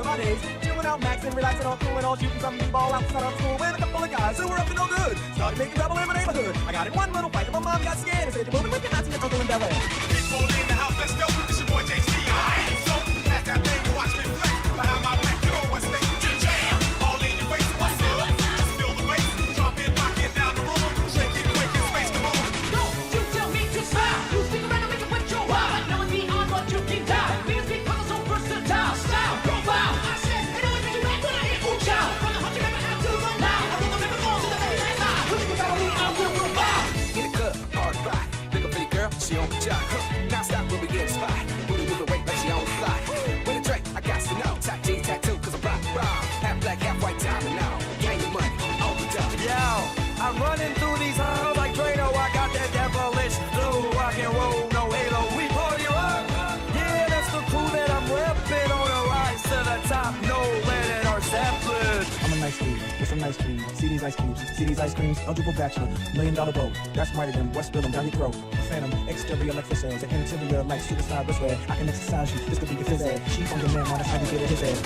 my days. Chilling out, maxing, relaxing, all cool and all shooting some b-ball outside of school with a couple of guys who were up to no good. Started making trouble in my neighborhood. I got in one little fight, and my mom got scared and said, "You're moving with your Nazi and uncle in Bel Air." People in the house, let's go. It's your boy JC. So pass that thing and watch me flex. Behind my back, you know what's next. Jam, all in your face. What's up? Just feel the bass. Drop it, lock it down the room. Shake it, quake it, space, come on. Don't you tell me to stop. You stick around and make it with your wild. Now it's beyond what you can die. Because I'm so versatile. Style, profile. I said, anyone that you act when I hit ooh child. From the heart you never have to run now. I think I'll never go to the very last line. Look at the battle, I will provide. In the club, hard rock. Big up pretty girl, she on the job. Now stop when we get a spot. Booty move away like she on the fly. When the drink, I got to know. Tack jeans, tattoo, cause I'm rock, raw. Half black, half white, diamond now. Gang of money, all the time. Yo, I'm running through these halls like Drano. I got that devilish blue rock and roll, no halo. We party up. Yeah, that's the crew that I'm repping on the rise to the top. No Lennon or Zeppelin. I'm a nice dude with some nice cream. See these ice cubes, see these ice creams. Eligible bachelor, $1 million boat. That's mighty than West Bill, down your throat. Phantom, exterior like facades, an interior like superstar wristwear. I can exercise you, this could be your phys ed. She's on demand, on the side to get it his head.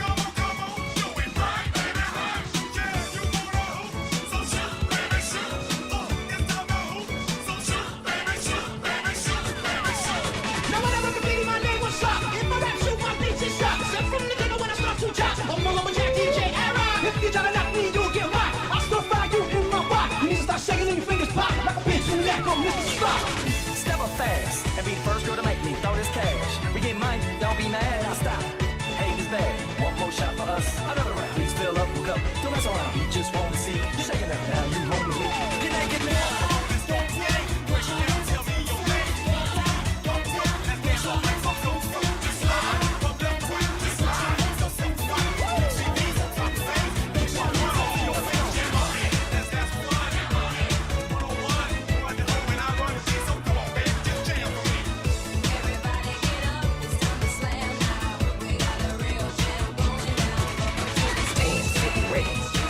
Come on, do it right, baby, right. Yeah, you wanna hoop, so shoot, baby, shoot. It's time to hoop, so shoot, baby, shoot, baby, shoot, baby, shoot. No one ever competed, my name was Shock. In my rap shoot, my beats is shock. Except from the ghetto when I start to chop. I'm all over Jack DJ era. If you try to knock me, you'll get rocked. I'll still fry you in my rock. You need to start shaking and your fingers pop. Like a bitch in the neck on Mr. Spock. Step up fast and be the first girl to make me throw this cash. We get money, don't be mad. I'll stop. Hate is bad. One more shot for us. Another round. Please fill up the cup. Don't mess around. We just want to see you shaking up. Now you home with me. Get naked now.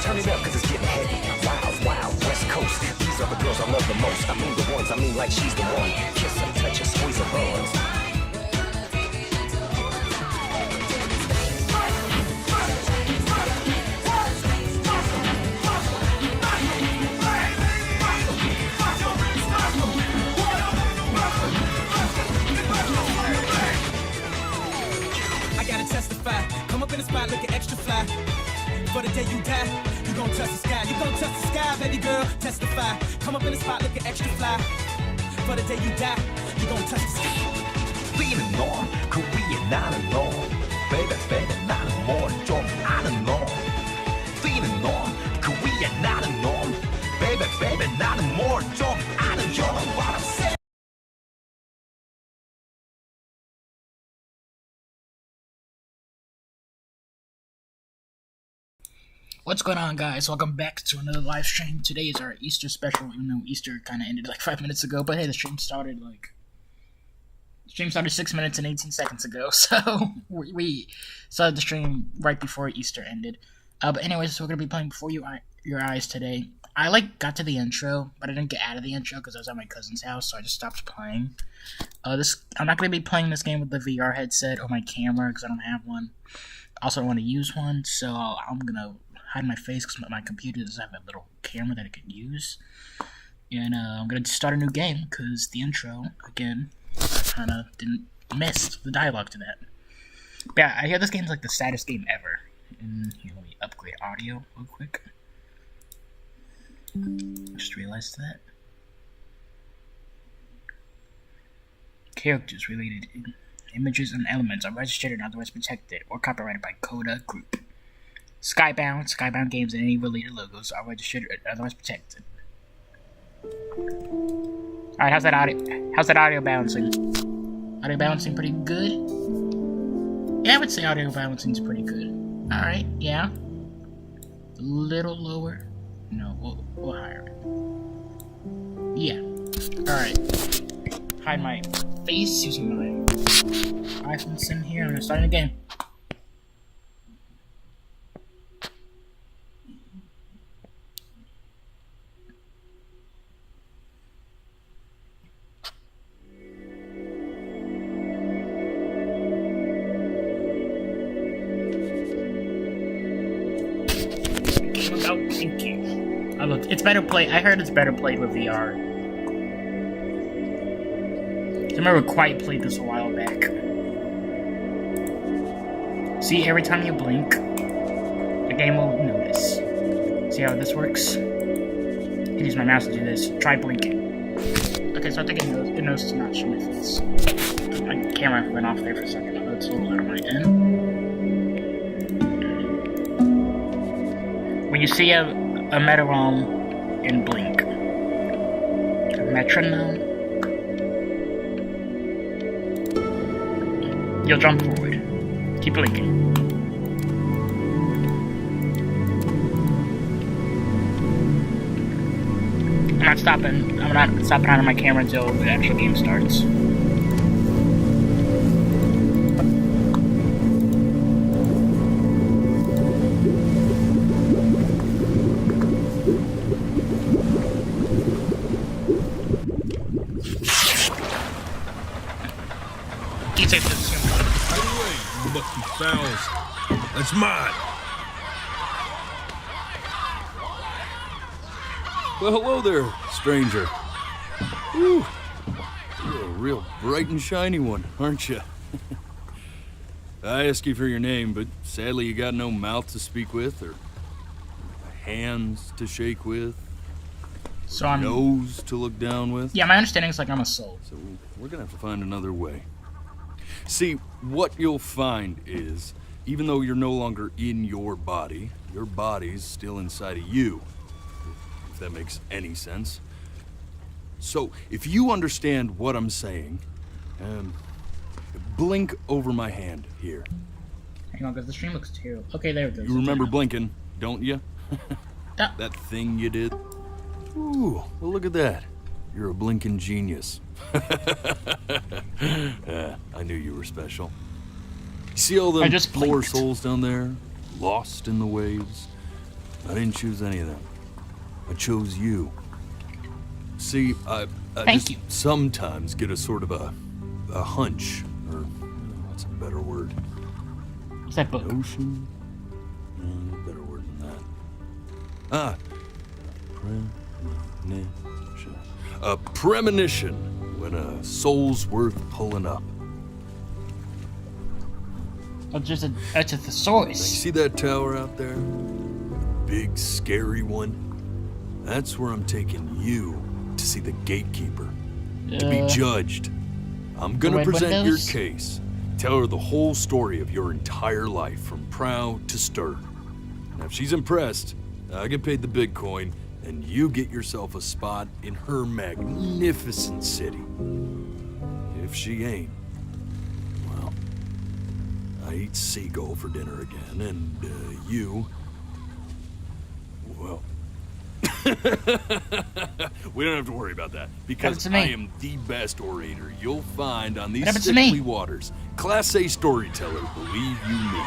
Turn it up, cause it's getting heavy. Wild, wild, West Coast. These are the girls I love the most. I mean the ones, I mean like she's the one. Kiss and touch and squeeze her buns. I gotta testify. Come up in the spot looking extra fly. For the day you die, you gon' touch the sky. You gon' touch the sky, baby girl. Testify. Come up in the spot looking extra fly. For the day you die, you gon' touch the sky. Feeling norm, Korea 나는 norm. Baby, baby, 나는 more 좀 아는 norm. Feeling norm, Korea 나는 norm. Baby, baby, 나는 more 좀 아는 you know what I'm saying. What's going on, guys? Welcome back to another live stream. Today is our Easter special, even though Easter kind of ended like 5 minutes ago. But hey, the stream started 6 minutes and 18 seconds ago, so we started the stream right before Easter ended. But anyways, so we're gonna be playing Before Your Eyes today. I got to the intro, but I didn't get out of the intro because I was at my cousin's house, so I just stopped playing. I'm not gonna be playing this game with the VR headset or my camera because I don't have one. Also, I want to use one, so I'm gonna hide my face because my computer doesn't have a little camera that I can use. And I'm going to start a new game because the intro, again, I kind of didn't miss the dialogue to that. But yeah, I hear this game's like the saddest game ever. And here, let me upgrade audio real quick. I just realized that. Characters related images and elements are registered and otherwise protected or copyrighted by Coda Group. Skybound games, and any related logos are registered and otherwise protected. Alright, how's that audio balancing? Audio balancing pretty good? Yeah, I would say audio balancing is pretty good. Alright, yeah. A little lower. No, we'll higher it. Yeah. Alright. Hide my face using my iPhone sim here. I'm gonna start a game. Oh, thank you. It's better played. I heard it's better played with VR. I remember Quiet played this a while back. See, every time you blink, the game will notice. See how this works? I can use my mouse to do this. Try blinking. Okay, so I think it knows to not show my face. My camera went off there for a second. That's a little out of my end. When you see a metronome in Blink, a metronome, you'll jump forward. Keep blinking. I'm not stopping on my camera until the actual game starts. Fouls. That's mine. Well, hello there, stranger. Whew. You're a real bright and shiny one, aren't you? I asked you for your name, but sadly you got no mouth to speak with, or hands to shake with, So I'm nose to look down with. Yeah, my understanding is like I'm a soul. So we're gonna have to find another way. See, what you'll find is, even though you're no longer in your body's still inside of you. If that makes any sense. So, if you understand what I'm saying, blink over my hand here. Hang on, because the stream looks terrible. Okay, there it goes. You remember blinking, don't you? Yeah. That thing you did? Ooh, well look at that. You're a blinking genius. I knew you were special. See all them poor blinked. souls down there, lost in the waves? I didn't choose any of them. I chose you. See, I Thank just you. sometimes get a sort of a hunch, or what's a better word? What's that book? Notion? Better word than that. Premonition. A premonition when a soul's worth pulling up. Oh, it's a You thesaurus. see that tower out there? Big, scary one? That's where I'm taking you to see the gatekeeper. To be judged. I'm gonna red present your windows? case. Tell her the whole story of your entire life, from prow to stir. Now, if she's impressed, I get paid the big coin, and you get yourself a spot in her magnificent city. If she ain't, well, I eat seagull for dinner again, and you, well, we don't have to worry about that, because to me. I am the best orator you'll find on these What happened to me? sickly waters. Class A storyteller, believe you me.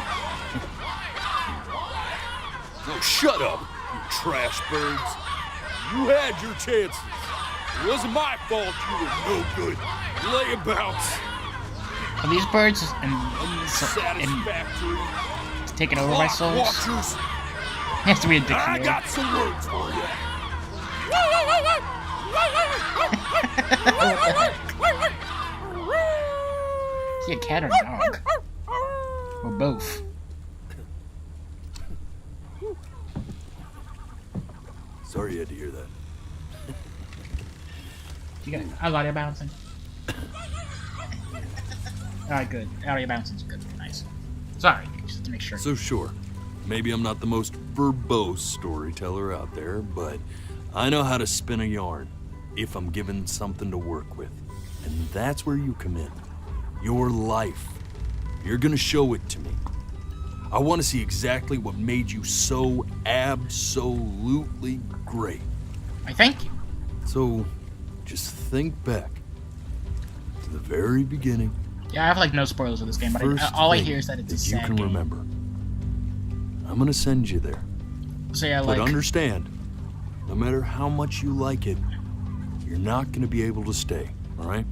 Oh, shut up, you trash birds. You had your chances. It wasn't my fault you were no good. Layabouts. Are these birds and Unsatisfactory. taking over my Clock souls? watchers. It has to be a I dictionary. got some words for you. Is he a cat or a dog? Or both? Sorry you had to hear that. You got audio bouncing. Alright, good. Audio bouncing's good. Nice. Sorry, just to make sure. So sure, maybe I'm not the most verbose storyteller out there, but I know how to spin a yarn if I'm given something to work with. And that's where you come in. Your life. You're gonna show it to me. I want to see exactly what made you so absolutely great. I thank you. So, just think back to the very beginning. Yeah, I have like no spoilers of this game, but First all I thing hear is that it's a that you sad can game. remember. I'm gonna send you there. So yeah, But like understand, no matter how much you like it, you're not gonna be able to stay, alright?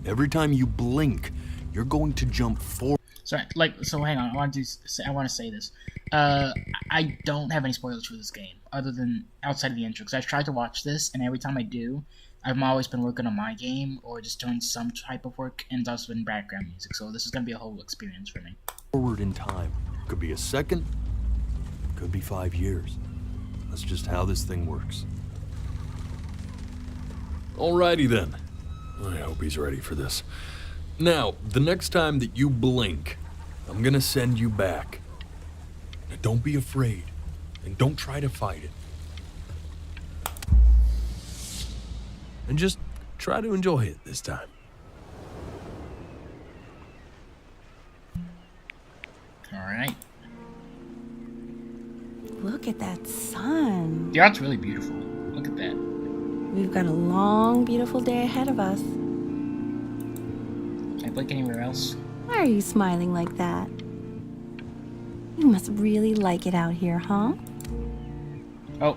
Every time you blink, you're going to jump forward. So hang on. I want to say this. I don't have any spoilers for this game other than outside of the intro. Because I've tried to watch this, and every time I do, I've always been working on my game or just doing some type of work, and it's also been background music. So this is gonna be a whole experience for me. Forward in time. Could be a second, could be 5 years. That's just how this thing works. Alrighty then. I hope he's ready for this. Now, the next time that you blink, I'm gonna send you back. Now don't be afraid, and don't try to fight it. And just try to enjoy it this time. Alright. Look at that sun. The art's really beautiful. Look at that. We've got a long, beautiful day ahead of us. Can I blink anywhere else? Why are you smiling like that? You must really like it out here, huh? Oh.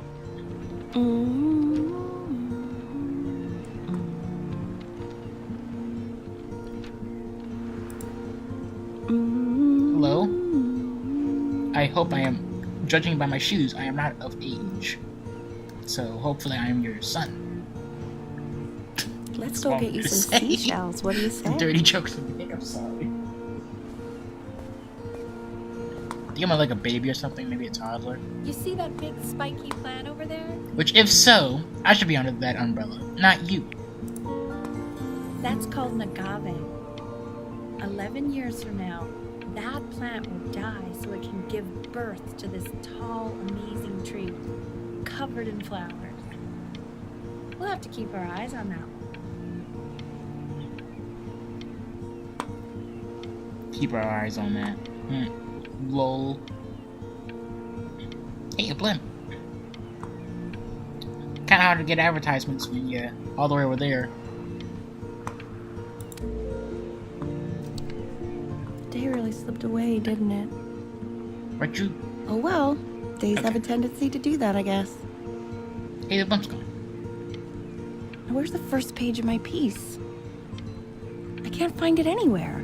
Hello? I hope I am, judging by my shoes, I am not of age. So hopefully I am your son. Let's go wrong get you to some say. seashells. What do you say? Dirty jokes to me, I'm sorry. Do you have like a baby or something? Maybe a toddler? You see that big spiky plant over there? Which, if so, I should be under that umbrella, not you. That's called an agave. 11 years from now, that plant will die so it can give birth to this tall, amazing tree covered in flowers. We'll have to keep our eyes on that one. Keep our eyes on that. Lol. Hey, a blimp. Kinda hard to get advertisements when you're all the way over there. Day really slipped away, didn't it? Right, you? Oh well. Days have a tendency to do that, I guess. Hey, the blimp's gone. Now, where's the first page of my piece? I can't find it anywhere.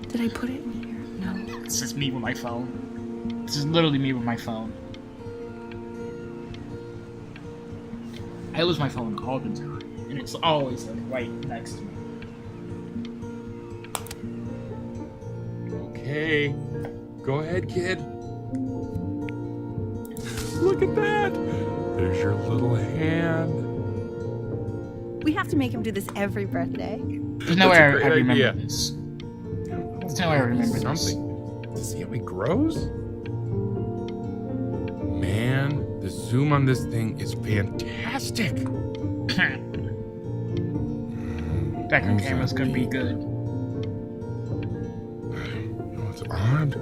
Did I put it in here? No. This is me with my phone. This is literally me with my phone. I lose my phone all the time, and it's always like right next to me. Okay. Go ahead, kid. Look at that. There's your little hand. We have to make him do this every birthday. There's no way I great remember idea. this. There's no way I remember this. Something. To see how he grows? Man, the zoom on this thing is fantastic. Background camera's gonna be good. You know what's odd?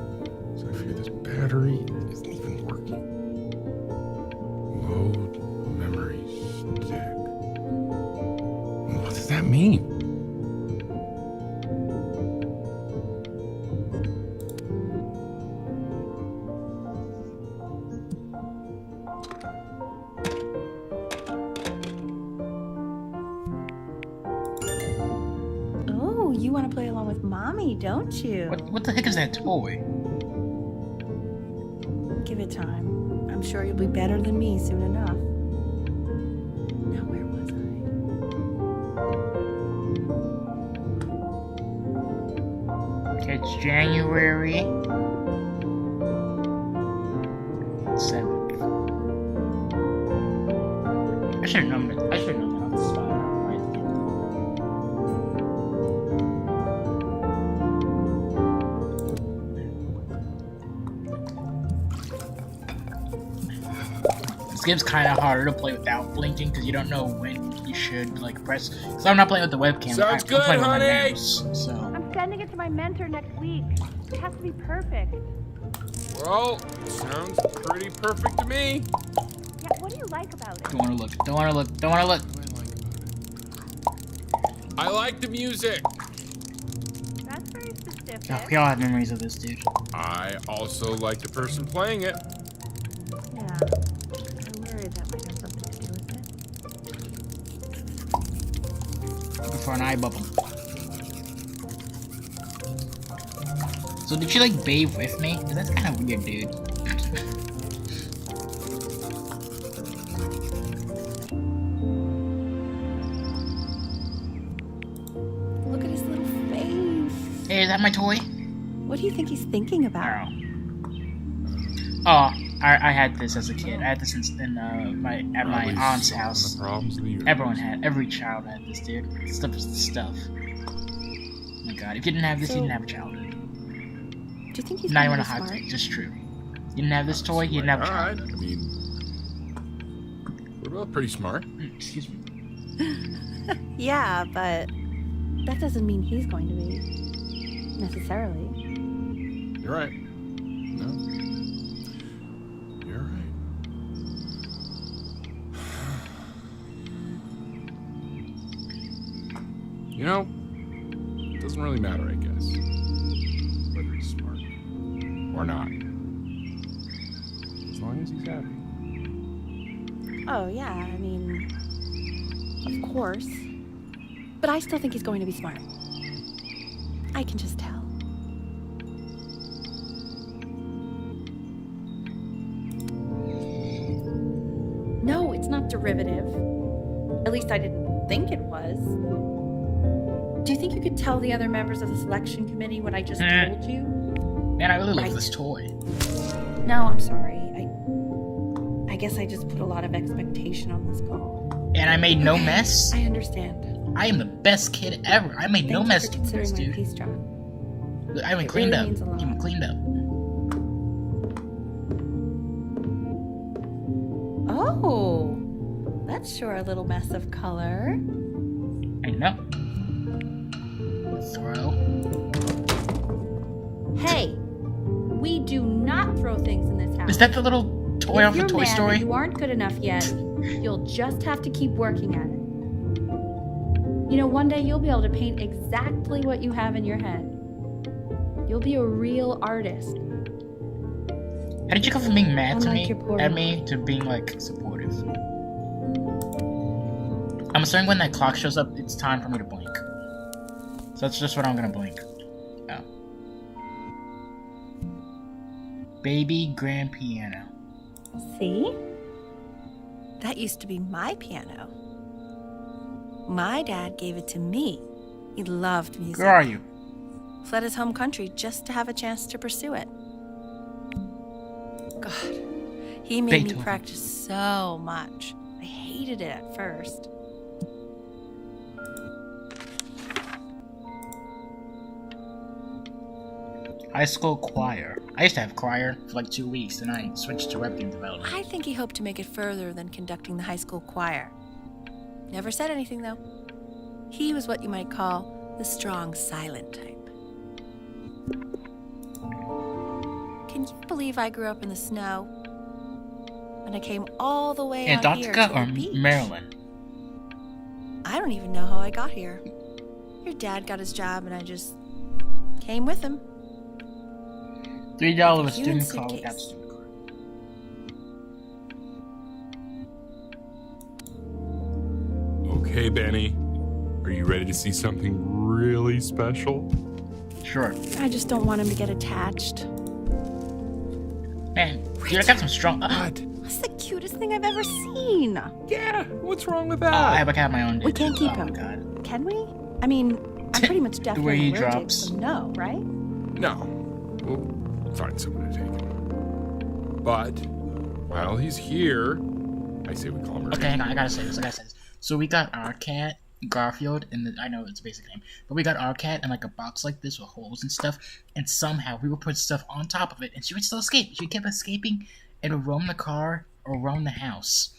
So I fear this battery isn't even working. Load memory stick. What does that mean? Oh, you want to play along with Mommy, don't you? What the heck is that toy? Give it time. I'm sure you'll be better than me soon enough. Now, where was I? Okay, it's January 7th. I should have known that. I should have known that on the spot. Right? This game's kind of harder to play without blinking because you don't know when you should like press. So I'm not playing with the webcam. Sounds I'm good, playing with my honey. mouse, so. I'm sending it to my mentor next week. It has to be perfect. Well, sounds pretty perfect to me. Yeah, what do you like about it? Don't want to look. Don't want to look. Don't want to look. I like the music. That's very specific. Oh, we all have memories of this, dude. I also like the person playing it. Yeah. I worry that might have something to do with it. Looking for an eye bubble. So did you like bathe with me? 'Cause that's kind of weird, dude. Look at his little face. Hey, is that my toy? What do you think he's thinking about? Oh, I had this as a kid. I had this in my Probably aunt's solving house. The problems of the universe. Every child had this, dude. Stuff is the stuff. Oh my god, if you didn't have this, you didn't have a childhood. Do you think he's Now you gonna want be to hot smart? take, just true. You didn't have this toy, you didn't have a Alright, childhood. I mean, we're both pretty smart. Excuse me. Yeah, but that doesn't mean he's going to be. Necessarily. You're right. No. You're right. You know, it doesn't really matter, I guess. Whether he's smart or not. As long as he's happy. Oh, yeah, I mean, of course. But I still think he's going to be smart. I can just tell. No, it's not derivative. At least I didn't think it was. Do you think you could tell the other members of the selection committee what I just told you? Man, I really love Right. this toy. No, I'm sorry. I guess I just put a lot of expectation on this call. And I made no Okay, mess. I understand. I am the best kid ever. I made no Thank mess you for with this, considering my dude. piece, John. I even It cleaned really up. means a lot. Even cleaned up. Oh, that's sure a little mess of color. I know. Throw. Hey, we do not throw things in this house. Is that the little toy off If of you're Toy mad that Story? you aren't good enough yet, you'll just have to keep working at it. You know, one day you'll be able to paint exactly what you have in your head. You'll be a real artist. How did you go from being mad to Unlike me your poor at mom. me to being like supportive? I'm assuming when that clock shows up, it's time for me to blink. So that's just what I'm gonna blink. Oh. Baby grand piano. See? That used to be my piano. My dad gave it to me. He loved music. Where are you? Fled his home country just to have a chance to pursue it. God, he made me Beethoven. practice so much. I hated it at first. High school choir. I used to have choir for like 2 weeks, and I switched to web game development. I think he hoped to make it further than conducting the high school choir. Never said anything, though. He was what you might call the strong, silent type. Can you believe I grew up in the snow? And I came all the way out here Antarctica to or the beach. Maryland? I don't even know how I got here. Your dad got his job and I just came with him. $3 a Human student call suitcase. without student card. Okay, Benny. Are you ready to see something really special? Sure. I just don't want him to get attached. Man, dude, I got some strong. What? That's the cutest thing I've ever seen. Yeah, what's wrong with that? I have my own. We can't keep oh him. my god. Can we? I mean, I'm pretty much deaf The way he and allergic, drops. so no, right? No. We'll find someone to take him. But, while he's here, I say we call him Okay, hang on. I gotta say this. So we got our cat, Garfield, and I know it's a basic name, but we got our cat in like a box like this with holes and stuff, and somehow we would put stuff on top of it, and she would still escape. She kept escaping and would roam the car or roam the house.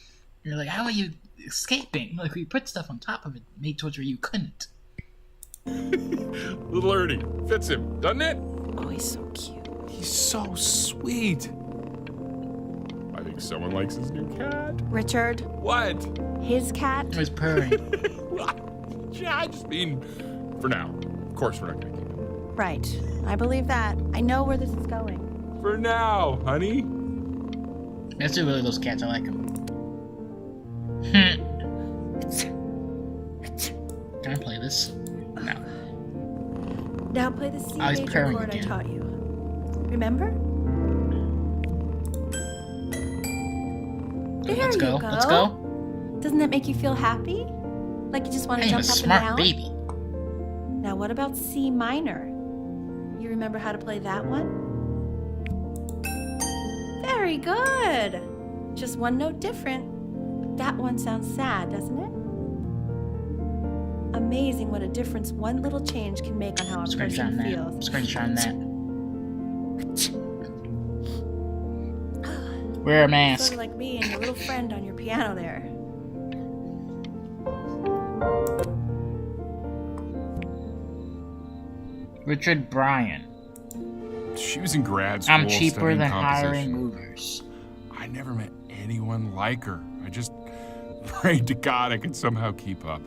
And you're like, how are you escaping? Like, we put stuff on top of it, made towards where you couldn't. Little Ernie. Fits him, doesn't it? Oh, he's so cute. He's so sweet. I think someone likes his new cat. Richard, What? his cat. It was purring. Yeah, I just mean, for now. Of course, we're not gonna keep him. Right. I believe that. I know where this is going. For now, honey. That's really those cats. I like them. Can I play this? No. Now play the C Oh, he's major purring chord I again. taught you. Remember? There Let's you go. go. Let's go. Doesn't that make you feel happy? Like you just want to I'm jump a up smart and down? baby. Now what about C minor? You remember how to play that one? Very good. Just one note different. That one sounds sad, doesn't it? Amazing what a difference one little change can make on how a Screenshot person that. feels. Screenshot that. Wear a mask. Sort of like me and your little friend on your piano there. Richard Bryan. She was in grad school. I'm cheaper studying than composition. hiring movers. I never met anyone like her. I just prayed to God I could somehow keep up.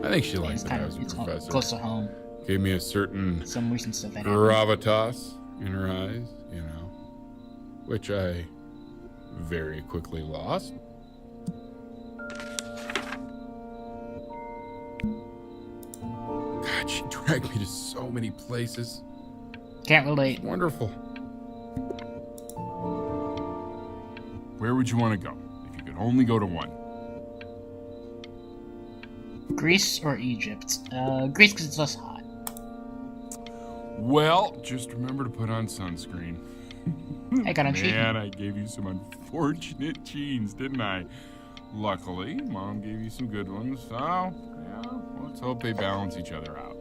I think she liked It's that kind I of was a professor. close to home. Gave me a certain Some recent stuff that happened. gravitas in her eyes, you know, which I very quickly lost. God, she dragged me to so many places. Can't relate. Wonderful. Where would you want to go if you could only go to one? Greece or Egypt? Greece because it's less hot. Well, just remember to put on sunscreen. I got on cheap. Man, I gave you some unfortunate genes, didn't I? Luckily, Mom gave you some good ones, so yeah, let's hope they balance each other out.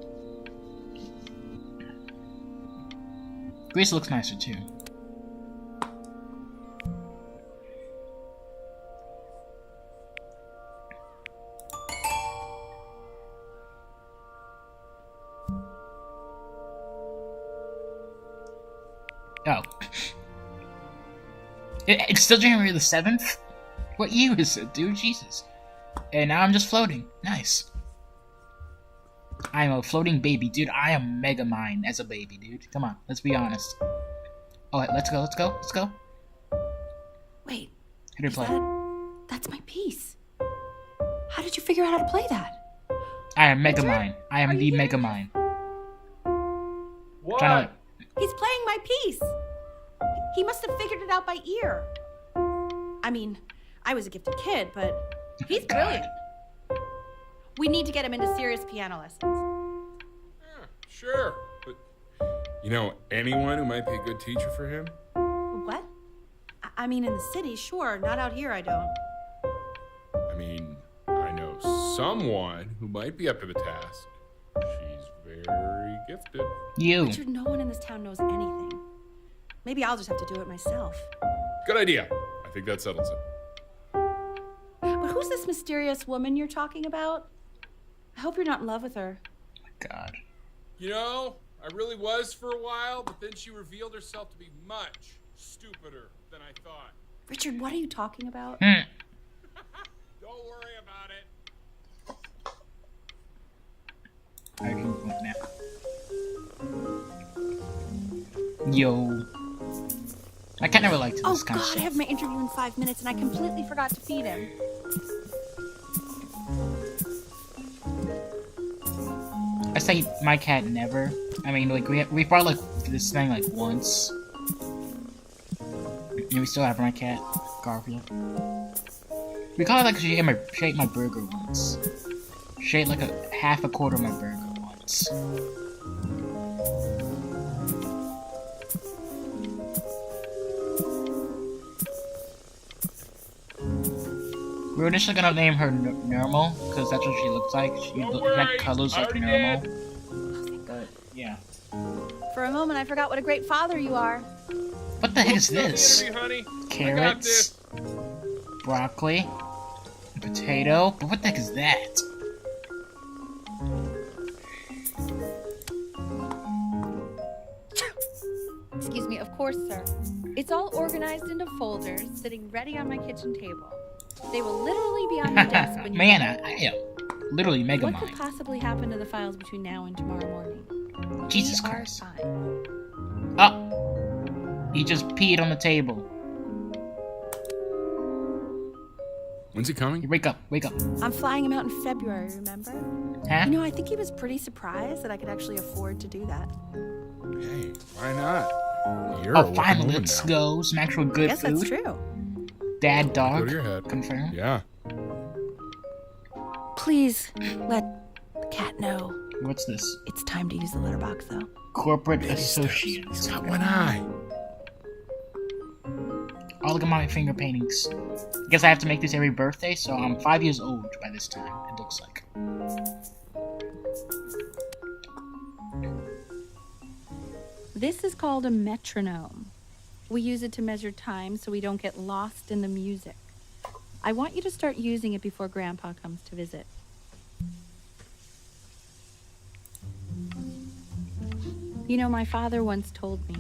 Greece looks nicer too. Oh. It's still January the 7th? What year is it, dude? Jesus. And now I'm just floating. Nice. I'm a floating baby, dude. I am Megamind as a baby, dude. Come on, let's be honest. Alright, let's go. Wait, How do you play? that's my piece. How did you figure out how to play that? I am Megamind. I am the Megamind. What? Trying to, He's playing my piece. He must have figured it out by ear. I mean, I was a gifted kid, but he's brilliant. We need to get him into serious piano lessons. Yeah, sure, but you know anyone who might be a good teacher for him? What? I mean, in the city, sure. Not out here, I don't. I mean, I know someone who might be up to the task. She's very gifted. you. Richard, no one in this town knows anything. Maybe I'll just have to do it myself. Good idea. I think that settles it. But who's this mysterious woman you're talking about? I hope you're not in love with her. God. You know, I really was for a while, but then she revealed herself to be much stupider than I thought. Richard, what are you talking about? Don't worry about it. I can go now. Yo. I can't never like this Oh kind of God, I stuff. have my interview in 5 minutes and I completely forgot to feed him. I say my cat never. I mean, like, we brought, like, this thing, like, once. And we still have my cat, Garfield. We call it, like, she ate my burger once. She ate, like, half a quarter of my burger once. We were initially gonna name her Normal, because that's what she looks like. She had colors like Normal. But, yeah. For a moment, I forgot what a great father you are. What the heck is this? Honey. Carrots, broccoli, potato. But what the heck is that? Excuse me, of course, sir. It's all organized into folders, sitting ready on my kitchen table. They will literally be on your desk when you Man, I am literally Mega What could Mind. possibly happen to the files between now and tomorrow morning? Jesus We are Christ. fine. Oh! He just peed on the table. When's he coming? Wake up, wake up. I'm flying him out in February, remember? Huh? You know, I think he was pretty surprised that I could actually afford to do that. Hey, why not? You're Oh, a finally, woman let's now. go. Some actual good Guess food. that's true. Dad, Go dog. to your head. Confirm. Yeah. Please let the cat know. What's this? It's time to use the litter box, though. Corporate associates. He's got one eye. Oh, look at my finger paintings. I guess I have to make this every birthday, so I'm 5 years old by this time, it looks like. This is called a metronome. We use it to measure time so we don't get lost in the music. I want you to start using it before Grandpa comes to visit. You know, my father once told me,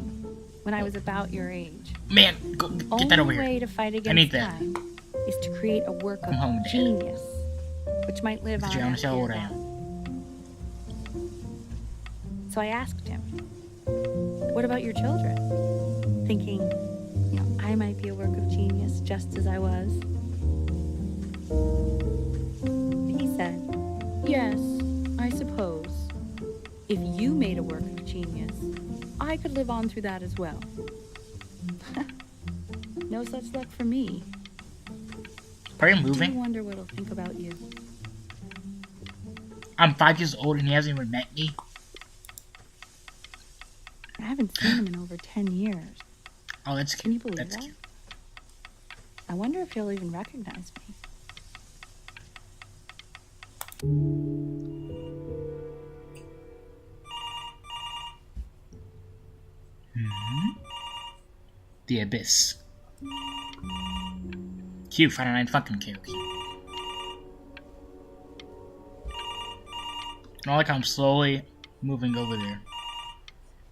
when I was about your age, Man, go, get that over only way here. to fight need against that. time is to create a work of Come home, Dad. genius, which might live on Did you after understand you're what I am? gone. So I asked him, what about your children? Thinking, you know, I might be a work of genius just as I was. He said, yes, I suppose. If you made a work of genius, I could live on through that as well. No such luck for me. Are you I do moving? wonder what he'll think about you. I'm 5 years old and he hasn't even met me. I haven't seen him in over 10 years. Oh, that's Can you cute. believe That's that? cute. I wonder if he'll even recognize me. The Abyss. Cute, Final Night fucking cute. I don't like how I'm slowly moving over there.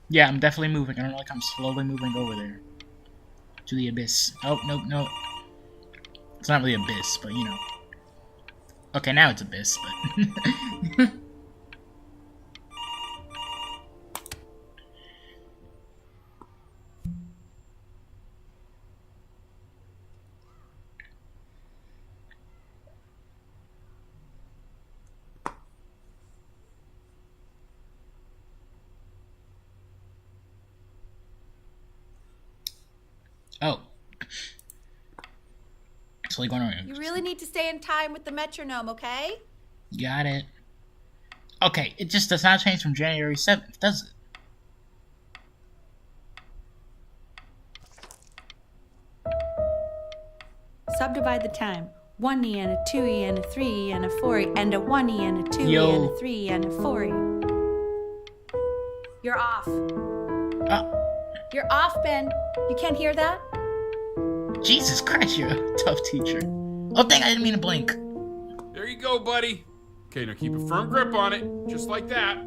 Yeah, I'm definitely moving. I don't like how I'm slowly moving over there. To the Abyss. Oh, nope, nope. It's not really Abyss, but you know. Okay, now it's Abyss, but... Oh. It's like going on. You really need to stay in time with the metronome, okay? Got it. Okay, it just does not change from January 7th, does it? Subdivide the time. 1E and a 2E and a 3E and a 4E and a 1E and a 2E Yo. and a 3E and a 4E. You're off. You're off, Ben. You can't hear that? Jesus Christ, you're a tough teacher. Oh, dang, I didn't mean to blink. There you go, buddy. Okay, now keep a firm grip on it, just like that.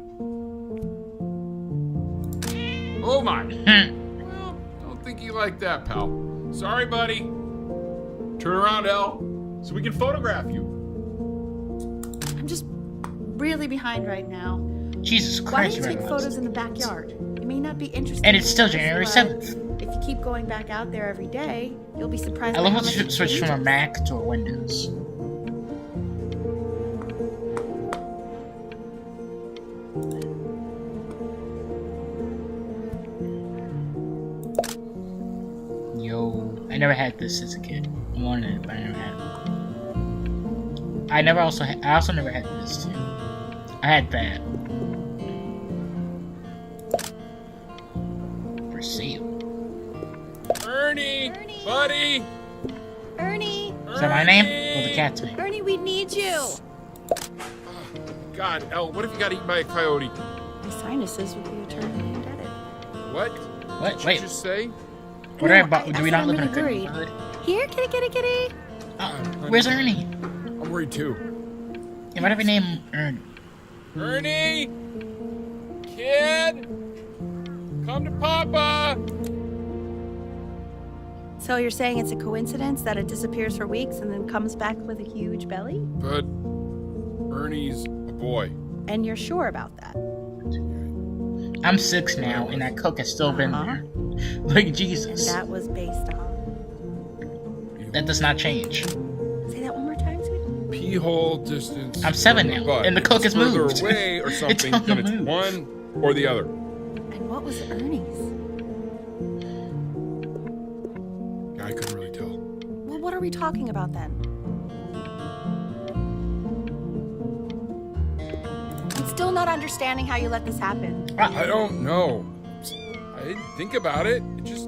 Oh my. Well, don't think you like that, pal. Sorry, buddy. Turn around, Elle, so we can photograph you. I'm just really behind right now. Jesus Why Christ, don't you you're take right. photos in the backyard? It may not be interesting. And it's still to us, January but 7th. If you keep going back out there every day, you'll be surprised I by love how how much to it switch from a changes. Mac to a Windows. Yo, I never had this as a kid. I wanted it, but I never had it. I also never had this too. I had that. For sale. Ernie, buddy. Ernie! Is that my name? Or the cat's name? Ernie, we need you! God, Elle, what if you got eaten by a coyote? My sinuses would be eternally indebted. What? What? Did Wait. you just say? What No, are about? I Do we said not I'm live in a really good worried. neighborhood? Here, kitty, kitty, kitty! Oh, where's Ernie? I'm worried too. Yeah, what if we name him Ernie? Ernie! Kid! Come to Papa! So you're saying it's a coincidence that it disappears for weeks and then comes back with a huge belly? But Ernie's a boy. And you're sure about that? I'm 6 now, and that cook has still been there. Like And Jesus. that was based on... That does not change. Say that one more time, sweetie. Pee hole distance. I'm 7 from now, butt. and the cook If it's has further moved. away or It's something, on the then it's move. one or the other. And And what was Ernie's? I couldn't really tell. Well, what are we talking about then? I'm still not understanding how you let this happen. I don't know. I didn't think about it. It just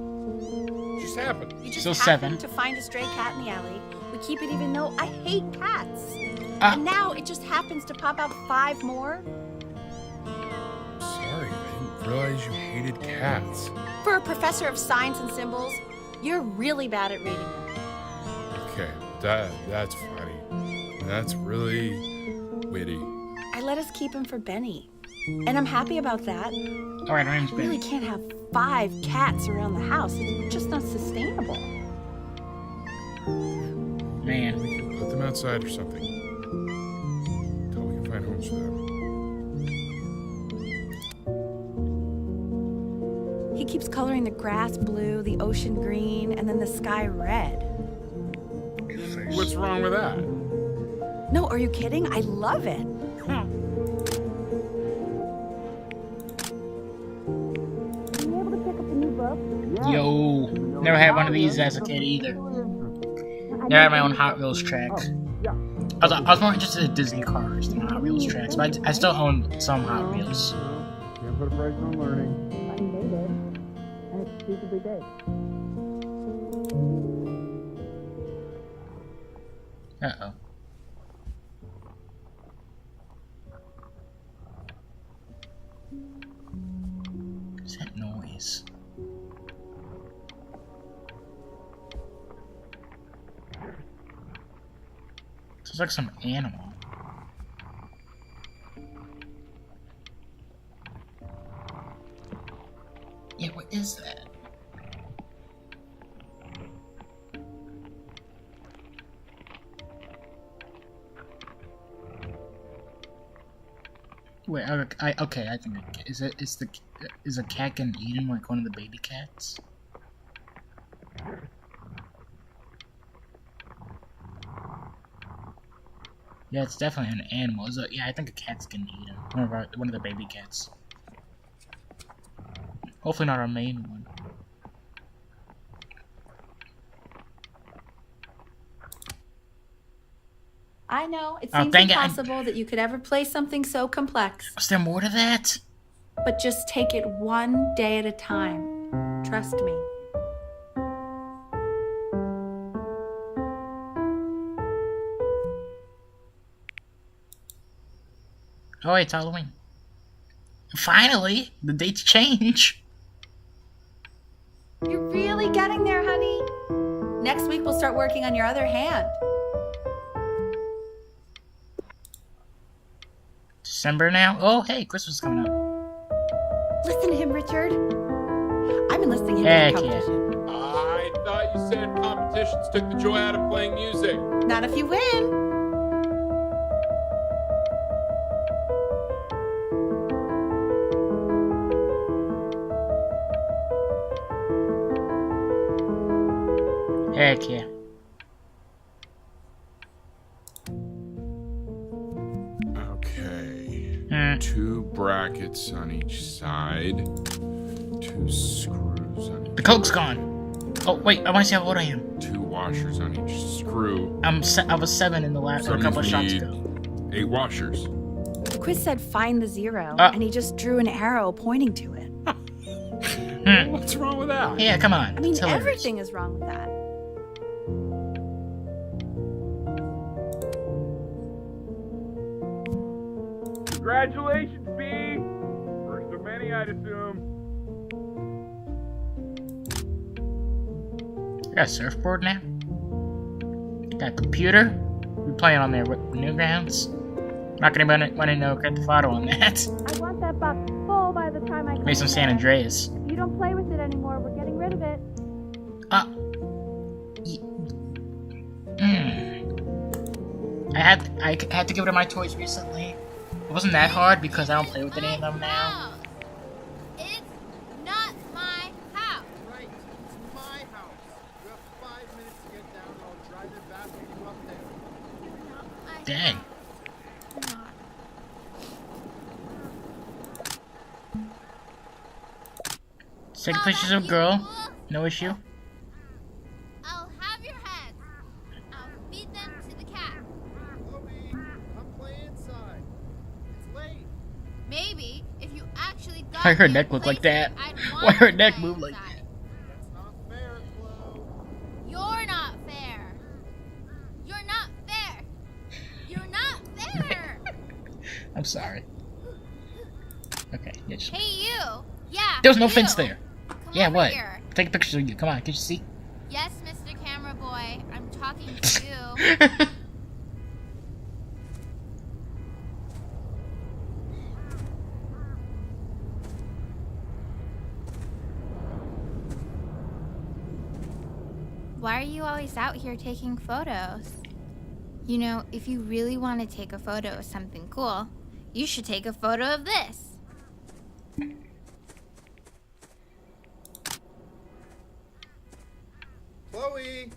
happened. You just Still happened 7. to find a stray cat in the alley. We keep it even though I hate cats. Ah. And now it just happens to pop out 5 more? Sorry, I didn't realize you hated cats. For a professor of signs and symbols, you're really bad at reading them. Okay, that's funny. That's really witty. I let us keep him for Benny. And I'm happy about that. Alright, her name's We really Ben. can't have 5 cats around the house. It's just not sustainable. Man. Put them outside or something. Until we can find homes for them. He keeps coloring the grass blue, the ocean green, and then the sky red. What's wrong with that? No, are you kidding? I love it. Yo. Never had one of these as a kid either. Never had my own Hot Wheels track. I was more interested in Disney cars than Hot Wheels tracks, but I still own some Hot Wheels. Can't put a price on learning. And it's stupidly big. Uh-oh. What's that noise? Sounds like some animal. Yeah, what is that? Wait, okay, I think is a cat getting eaten like one of the baby cats? Yeah, it's definitely an animal. Yeah, I think a cat's getting eaten. One of the baby cats. Hopefully not our main one. I know, it Oh, seems dang it, impossible that you could ever play something so complex. Was there more to that? But just take it one day at a time. Trust me. Oh, it's Halloween. Finally, the dates change. You're really getting there, honey. Next week we'll start working on your other hand. December now? Oh, hey, Christmas is coming up. Listen to him, Richard. I'm enlisting him Heck in the yeah. competition. I thought you said competitions took the joy out of playing music. Not if you win. Heck yeah. Okay. Hmm. 2 brackets on each side. 2 screws on The each. Coke's gone. Oh, wait, I want to see how old I am. 2 washers on each screw. I was 7 in the last So a that couple of means shots we ago. need 8 washers. The quiz said find the 0, Ah. and he just drew an arrow pointing to it. Hmm. What's wrong with that? Yeah, come on. I mean, It's hilarious. everything is wrong with that. Congratulations, B! First of many, I'd assume. Got a surfboard now. Got a computer. We playing on there with Newgrounds. Not gonna want to know Grand Theft Auto on that. I want that box full by the time I Maybe some San Andreas. If you don't play with it anymore, we're getting rid of it. I had to give it to my toys recently. It wasn't that hard because I don't play with any of them now. It's not my house. Right, it's my house. You have 5 minutes to get down and I'll drive it back with you up there. Dang. Take Mama, pictures of you girl. fool. No issue. I'll have your heads. I'll feed them to the cat. Chloe, come play inside. It's late. Maybe if you actually got Why her me a neck look like playset, that? I'd Why want her to neck play move like inside. That's not fair, Chloe. You're not fair. You're not fair. You're not fair. I'm sorry. Okay, yeah, just... Hey, you. Yeah. There was no you. fence there. Come Yeah, over what? Here. Take pictures of you. Come on, can you see? Yes, Mr. Camera Boy. I'm talking to you. Why are you always out here taking photos? You know, if you really want to take a photo of something cool, you should take a photo of this. Chloe!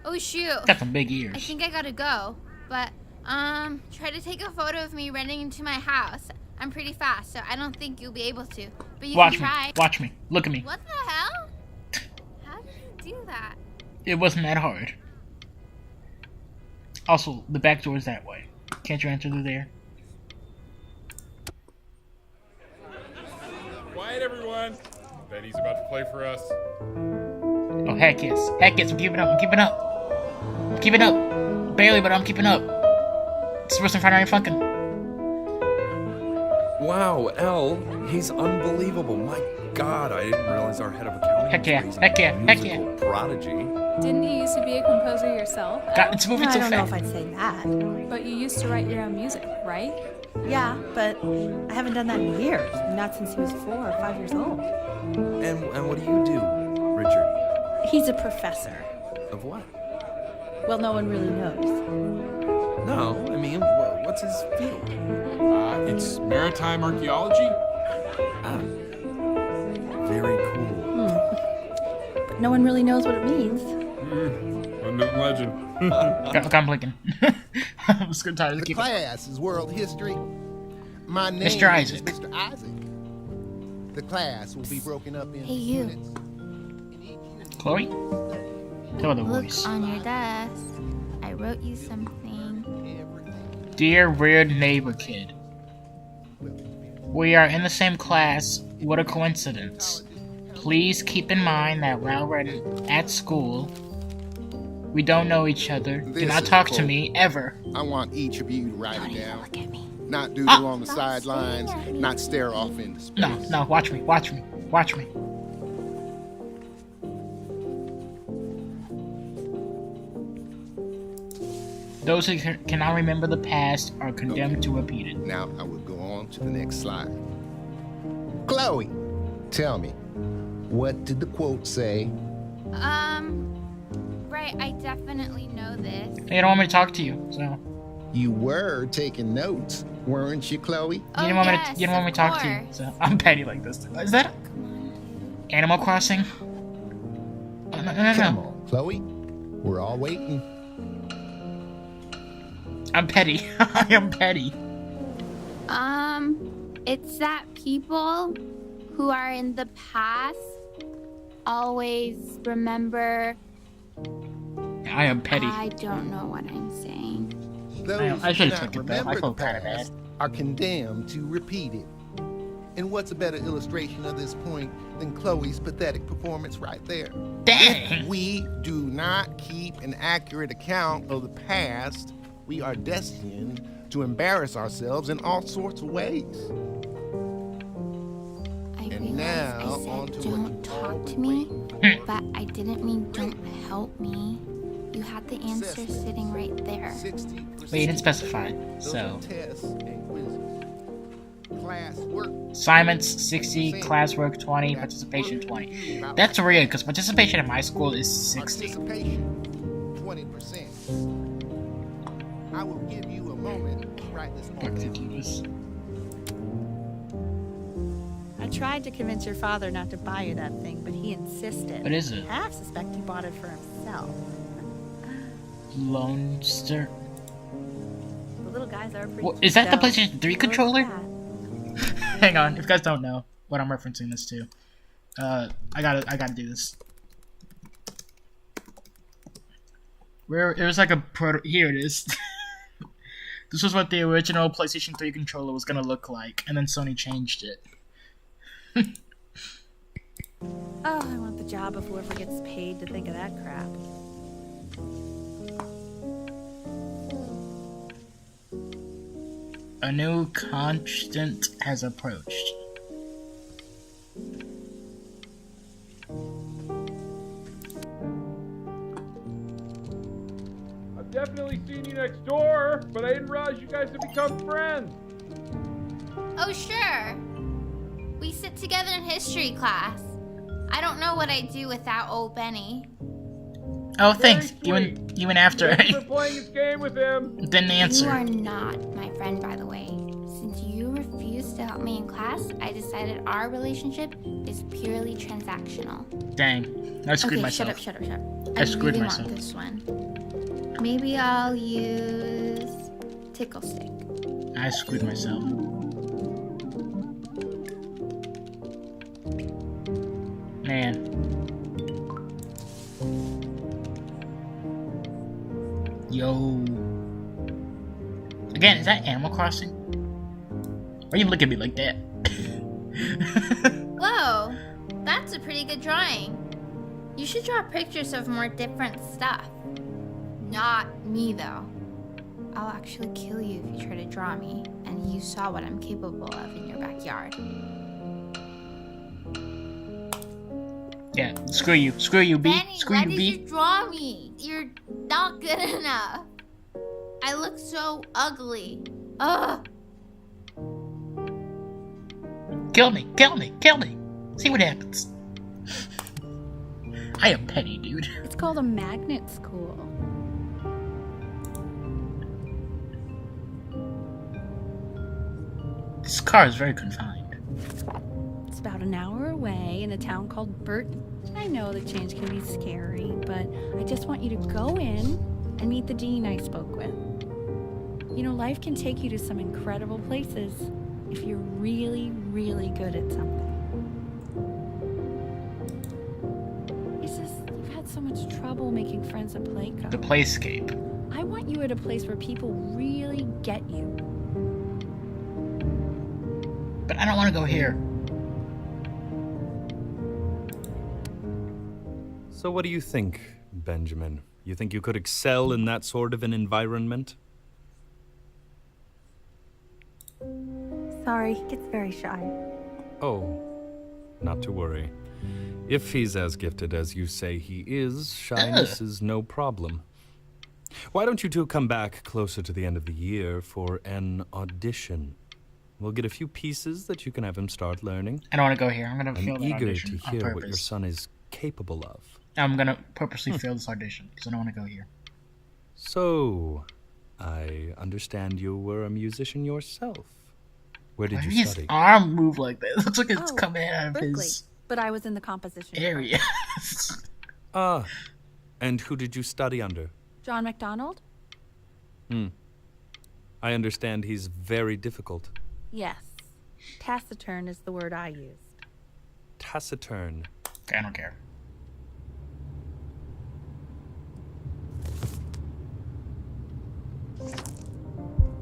Oh shoot. Got some big I ears. think I gotta go. But, try to take a photo of me running into my house. I'm pretty fast, so I don't think you'll be able to. But you Watch can me. try. Watch me. Look at me. What the hell? How did you do that? It wasn't that hard. Also, the back door is that way. Can't you enter through there? Quiet, everyone. Betty's about to play for us. Oh, heck yes. Heck yes, I'm keeping up. I'm keeping up. I'm keeping up. Barely, but I'm keeping up. This person in front of me fucking. Wow, L, he's unbelievable. My God, I didn't realize our head of accounting Heck yeah, was heck yeah, a heck yeah. musical prodigy. Didn't you used to be a composer yourself? God, it's moving I so don't know if fast. I'd say that. But you used to write your own music, right? Yeah, but I haven't done that in years. Not since he was 4 or 5 years old. And what do you do, Richard? He's a professor. Of what? Well, no one really knows. No, I mean, what's his field? It's maritime archaeology. Ah, very cool. But no one really knows what it means. London legend. I'm blinking. I'm just gonna tired of The keeping. class is world history. My name Mr. Isaac. is Mr. Isaac. The class will be broken up into Hey, you. units. In each unit, Chloe? Tell the Look voice. on your desk. I wrote you something. everything. Dear weird neighbor kid. We are in the same class. What a coincidence. Please keep in mind that while we're at school, we don't know each other. Do This not is talk a to quote. me, ever. I want each of you to write it down. Look at me. Not doodle on the sidelines, not stare off into space. No, watch me, watch me, watch me. Those who cannot remember the past are condemned to repeat it. Now I will go on to the next slide. Chloe, tell me, what did the quote say? Right, I definitely know this. They don't want me to talk to you, so You were taking notes, weren't you, Chloe? you didn't want me to. You didn't want me to talk to you, so I'm petty like this. Is that Animal Crossing? Oh, no. Come on, Chloe. We're all waiting. I'm petty. I am petty. It's that people who are in the past always remember. I am petty. I don't know what I'm saying. Those I who should've do not took it, though. I remember felt the kinda past are condemned to repeat it. And what's a better illustration of this point than Chloe's pathetic performance right there? Dang. If we do not keep an accurate account of the past, we are destined to embarrass ourselves in all sorts of ways. I And realized now, I on said to what don't you talk all to been me, waiting but I didn't mean don't help me. You had the answer Assessment. sitting right there. 60%. But you didn't specify, Those so. are tests and quizzes. Class work. Assignments 60, classwork 20, participation 20. That's weird, because participation in my school is 60. Participation, 20%. I will give you a moment to write this all down. Ridiculous. I tried to convince your father not to buy you that thing, but he insisted. What is it? I half suspect he bought it for himself. Lone Star. The little guys are pretty What, is that the cute, PlayStation 3 though. controller? Look at Hang on, if you guys don't know. what I'm referencing this to. I gotta do this. Where it was like a proto. Here it is. This was what the original PlayStation 3 controller was gonna look like, and then Sony changed it. Oh, I want the job of whoever gets paid to think of that crap. A new constant has approached. I've definitely seen you next door, but I didn't realize you guys had become friends. Oh, sure. We sit together in history class. I don't know what I'd do without old Benny. Oh, thanks. Even after Thanks for playing this game with him. Didn't answer. You are not my friend, by the way. Since you refused to help me in class, I decided our relationship is purely transactional. Dang. I screwed myself. Shut up. I screwed really myself. want this one. Maybe I'll use Tickle Stick. I screwed myself. Man. Yo. Again, is that Animal Crossing? Why you look at me like that? Whoa, that's a pretty good drawing. You should draw pictures of more different stuff. Not me, though. I'll actually kill you if you try to draw me, and you saw what I'm capable of in your backyard. Yeah, screw you. Screw you, B. Benny, Screw why you, did B. you draw me? You're not good enough. I look so ugly. Ugh. Kill me. See what happens. I am petty, dude. It's called a magnet school. This car is very confined. It's about an hour away in a town called Burton. I know the change can be scary, but I just want you to go in and meet the dean I spoke with. You know, life can take you to some incredible places if you're really, really good at something. It's just, you've had so much trouble making friends at Playco. The Playscape. I want you at a place where people really get you. But I don't want to go here. So what do you think, Benjamin? You think you could excel in that sort of an environment? Sorry, he gets very shy. Oh, not to worry. If he's as gifted as you say he is, shyness is no problem. Why don't you two come back closer to the end of the year for an audition? We'll get a few pieces that you can have him start learning. I don't want to go here. I'm going to fail I'm that eager audition to on hear purpose. what your son is capable of. I'm going to purposely fail this audition because I don't want to go here. So, I understand you were a musician yourself. Where did Why you did his study? arm move like that? It looks like it's Oh, coming out of Berkeley, his but I was in the composition area. Ah, and who did you study under? John MacDonald? I understand he's very difficult. Yes. Taciturn is the word I used. Taciturn. Okay, I don't care.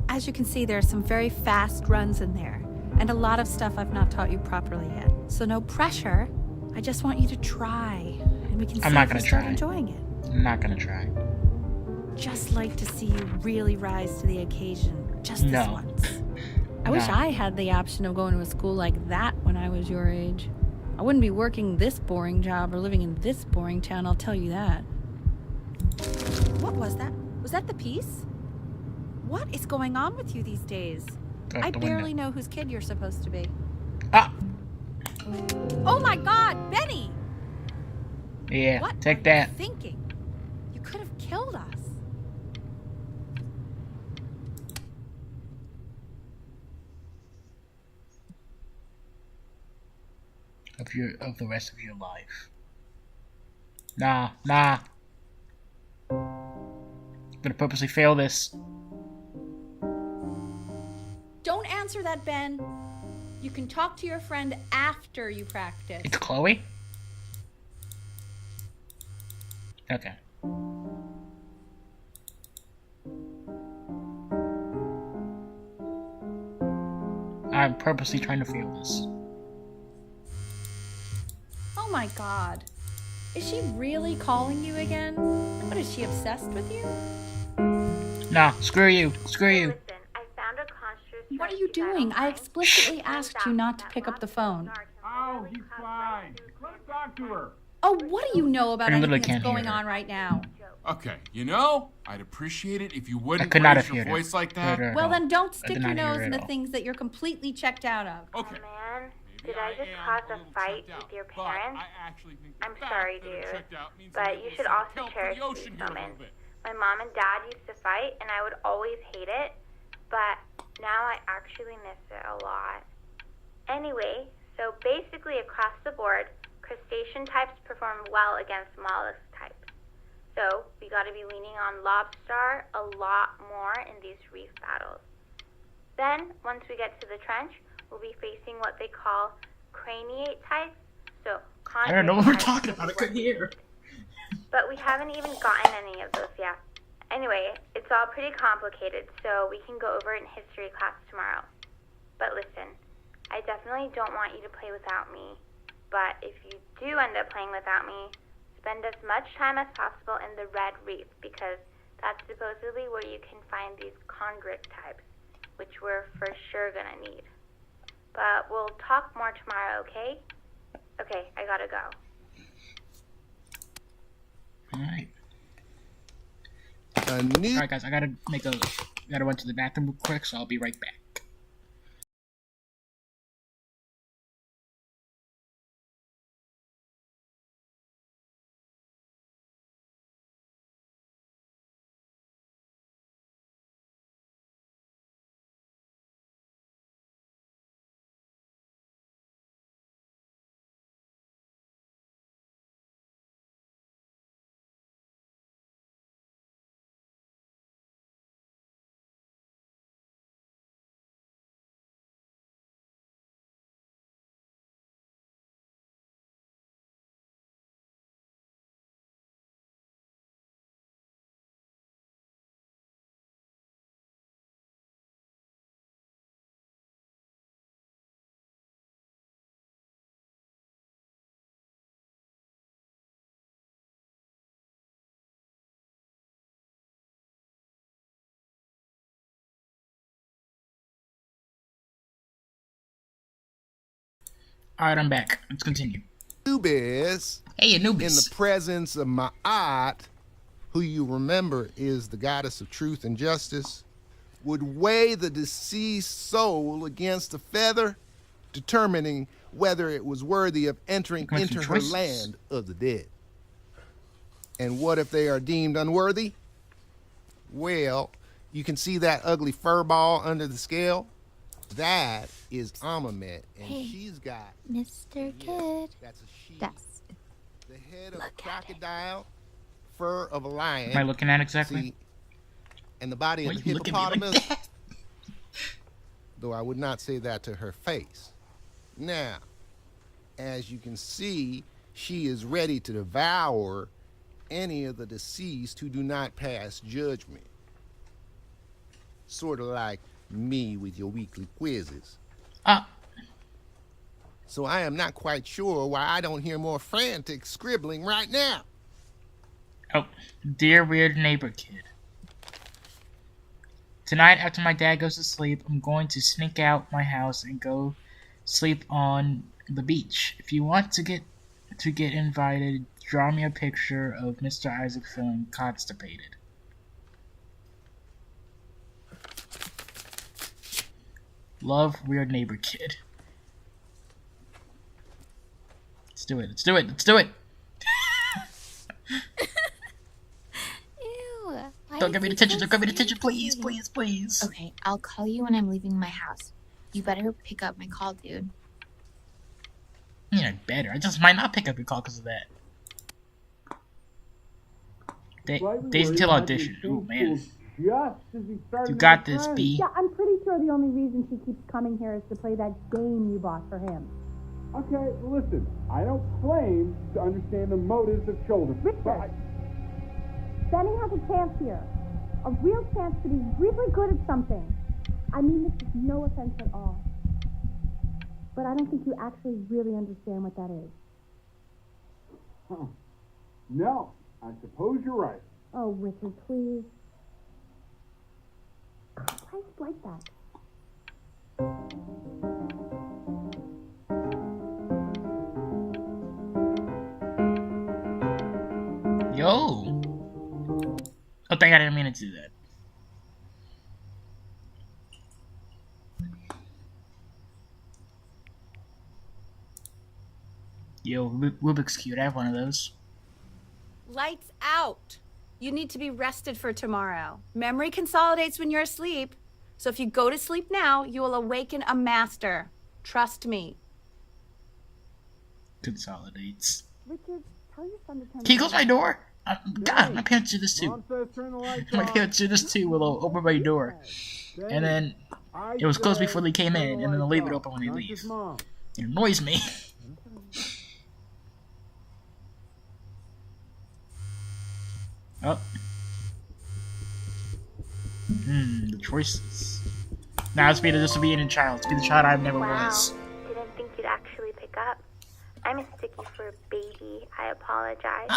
As you can see, there are some very fast runs in there, and a lot of stuff I've not taught you properly yet. So no pressure. I just want you to try, and we can see I'm not if you gonna start try. enjoying it. I'm not going to try. Just like to see you really rise to the occasion, just this No. once. I wish No. I had the option of going to a school like that when I was your age. I wouldn't be working this boring job or living in this boring town, I'll tell you that. What was that? Was that the piece? What is going on with you these days? Out I the barely window. know whose kid you're supposed to be. Ah! Oh my god, Benny! Yeah, What take are that. you thinking? You could have killed us. Of the rest of your life. Nah. I'm gonna purposely fail this. Don't answer that, Ben. You can talk to your friend after you practice. It's Chloe? Okay. I'm purposely trying to feel this. Oh my god. Is she really calling you again? What, is she obsessed with you? Nah, screw you. Screw you. What are you doing? I explicitly asked you not to pick up the phone. Oh, he's fine. Let him talk to her. Oh, what do you know about I anything literally that's can't hear going her. on right now? Okay, you know, I'd appreciate it if you wouldn't could not raise have your heard her. voice like Heard that. her. Well, then don't I stick did your not hear nose her in at the all. things that you're completely checked out of. Okay. Man, Maybe did I just am cause a a little fight checked out, with your but parents? I actually think I'm the fact sorry, that I'm dude, checked out means but that you there's should some also kelp for cherish the ocean these here a little moments. bit. My mom and dad used to fight, and I would always hate it, but now I actually miss it a lot. Anyway, so basically across the board, crustacean types perform well against mollusk types. So we got to be leaning on lobster a lot more in these reef battles. Then, once we get to the trench, we'll be facing what they call craniate types. So I don't know what we're chondrite talking types about. I is couldn't what- hear. But we haven't even gotten any of those yet. Anyway, it's all pretty complicated, so we can go over it in history class tomorrow. But listen, I definitely don't want you to play without me. But if you do end up playing without me, spend as much time as possible in the Red Reef, because that's supposedly where you can find these chondrite types, which we're for sure gonna need. But we'll talk more tomorrow, okay? Okay, I gotta go. Alright. A new Alright, guys, I gotta run to the bathroom real quick, so I'll be right back. Alright, I'm back. Let's continue. Anubis, Hey, in Anubis. the presence of Ma'at, who you remember is the goddess of truth and justice, would weigh the deceased soul against a feather, determining whether it was worthy of entering Make some into her choices. land of the dead. And what if they are deemed unworthy? Well, you can see that ugly fur ball under the scale? That is Amamet, and Hey, she's got Mr. Kid. that's a she. That's The head of a crocodile, fur of a lion. Am I looking at exactly? See, and the body Why of the you look at me like hippopotamus. that? Though I would not say that to her face. Now, as you can see, she is ready to devour any of the deceased who do not pass judgment. Sort of like me with your weekly quizzes. So I am not quite sure why I don't hear more frantic scribbling right now. Oh, dear weird neighbor kid. Tonight, after my dad goes to sleep, I'm going to sneak out my house and go sleep on the beach. If you want to get invited, draw me a picture of Mr. Isaac feeling constipated. Love, weird neighbor kid. Let's do it. Let's do it. Let's do it. Ew. Don't give me the attention. Don't give me the attention, please, please, please. Okay, I'll call you when I'm leaving my house. You better pick up my call, dude. Yeah, better. I just might not pick up your call because of that. Daisy Tail audition. Ooh, man. just as he started. You got to this, friend. B. Yeah, I'm pretty sure the only reason she keeps coming here is to play that game you bought for him. Okay, listen, I don't claim to understand the motives of children. Richard, Benny has a chance here. A real chance to be really good at something. I mean this is no offense at all. But I don't think you actually really understand what that is. Huh. No, I suppose you're right. Oh, Richard, please. Why is it like that? Yo! Oh, thank God, I didn't mean to do that. Yo, Rubik's Cube, I have one of those. Lights out. You need to be rested for tomorrow. Memory consolidates when you're asleep. So if you go to sleep now, you will awaken a master. Trust me. Consolidates. Richard, tell your son to turn Can you close my door? God, my parents do this too. Mom says turn the lights My on. parents do this too. Will they'll open my door, and then it was closed before they came in, and then they'll leave it open when they leave. It annoys me. Oh. The choices. Now it's be the disobedient child. It's be the child I never was. Didn't think you'd actually pick up. I'm a sticky for a baby. I apologize.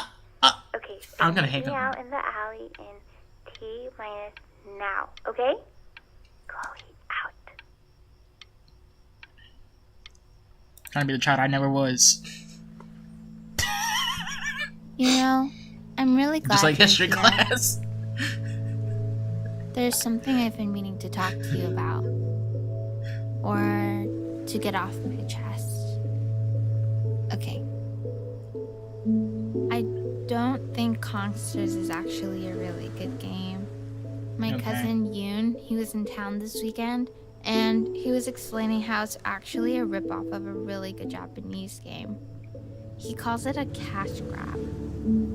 Okay, so I'm gonna meet hang me up. out in the alley in T minus now, okay? Chloe, out. Trying to be the child I never was. You know, I'm really glad Just like you're history here. class. There's something I've been meaning to talk to you about. Or to get off my chest. Okay. I don't think Consters is actually a really good game. My Okay. cousin Yoon, he was in town this weekend, and he was explaining how it's actually a ripoff of a really good Japanese game. He calls it a cash grab.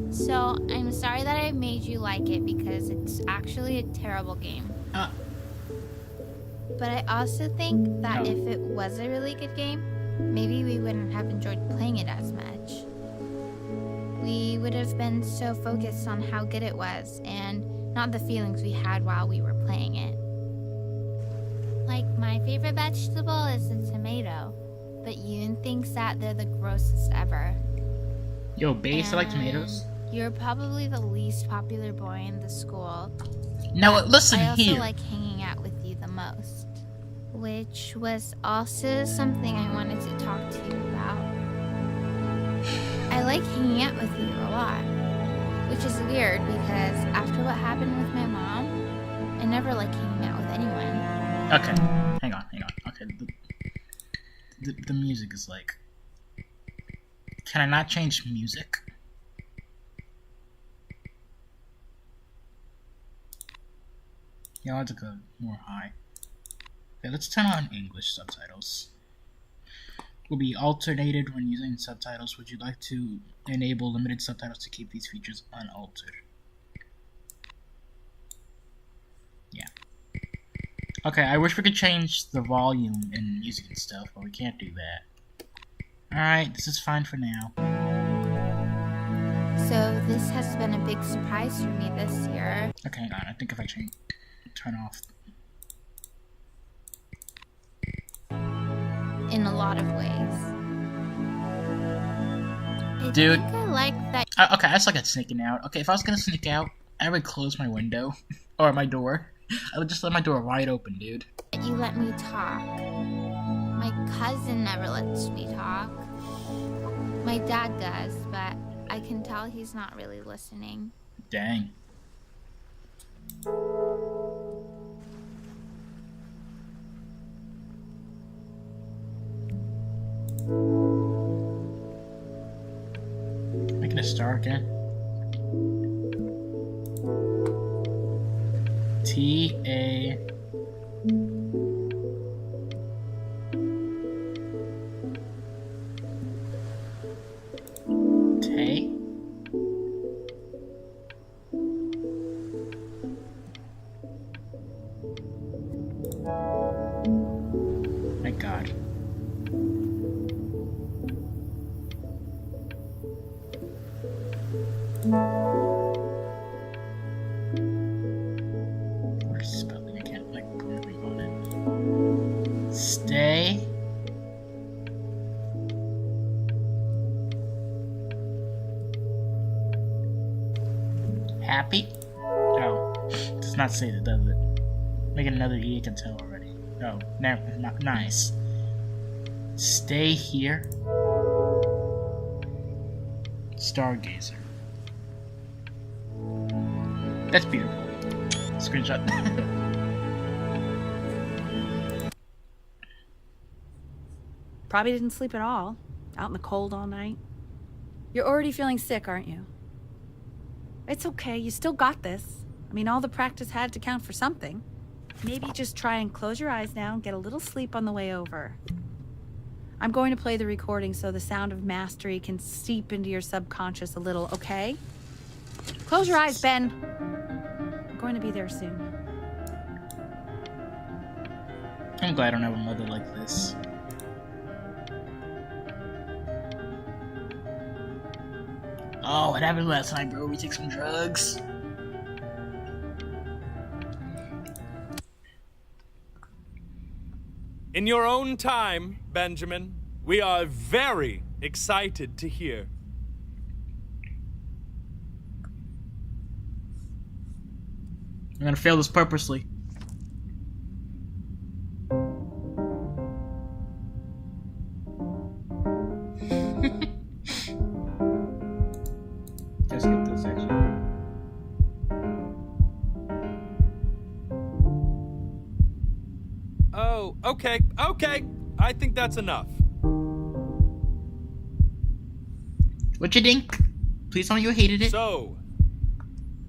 So, I'm sorry that I made you like it because it's actually a terrible game. But I also think that if it was a really good game, maybe we wouldn't have enjoyed playing it as much. We would have been so focused on how good it was and not the feelings we had while we were playing it. Like, my favorite vegetable is the tomato, but Yoon thinks that they're the grossest ever. Yo, base, I like And tomatoes. You're probably the least popular boy in the school. No, listen I also here. like hanging out with you the most. Which was also something I wanted to talk to you about. I like hanging out with you a lot. Which is weird because after what happened with my mom, I never like hanging out with anyone. Okay, hang on. Okay, the music is like... Can I not change music? Yeah, I'll have to go more high. Okay, let's turn on English subtitles. Will be alternated when using subtitles. Would you like to enable limited subtitles to keep these features unaltered? Yeah. Okay, I wish we could change the volume and music and stuff, but we can't do that. Alright, this is fine for now. So this has been a big surprise for me this year. Okay, hang on. I think if I turn off... In a lot of ways. I Dude. think I like that Okay, I suck at sneaking out. Okay, if I was gonna sneak out, I would close my window. Or my door. I would just let my door wide open, dude. you let me talk. My cousin never lets me talk. My dad does, but I can tell he's not really listening. Dang. Making a star again. T-A... Tay? Where's the spelling? I can't like put anything on it. Stay. Happy? Oh, it does not say that, does it? Make it another E, I can tell already. Oh, not nice. Stay here. Stargazer. That's beautiful. Screenshot. Probably didn't sleep at all. Out in the cold all night. You're already feeling sick, aren't you? It's okay, you still got this. I mean, all the practice had to count for something. Maybe just try and close your eyes now and get a little sleep on the way over. I'm going to play the recording so the sound of mastery can seep into your subconscious a little, okay? Close your eyes, Ben. I'm going to be there soon. I'm glad I don't have a mother like this. Oh, what happened last night, bro? We took some drugs. In your own time, Benjamin, we are very excited to hear. I'm gonna fail this purposely. Let's skip this section. Oh, okay. I think that's enough. What you think? Please tell me you hated it. So,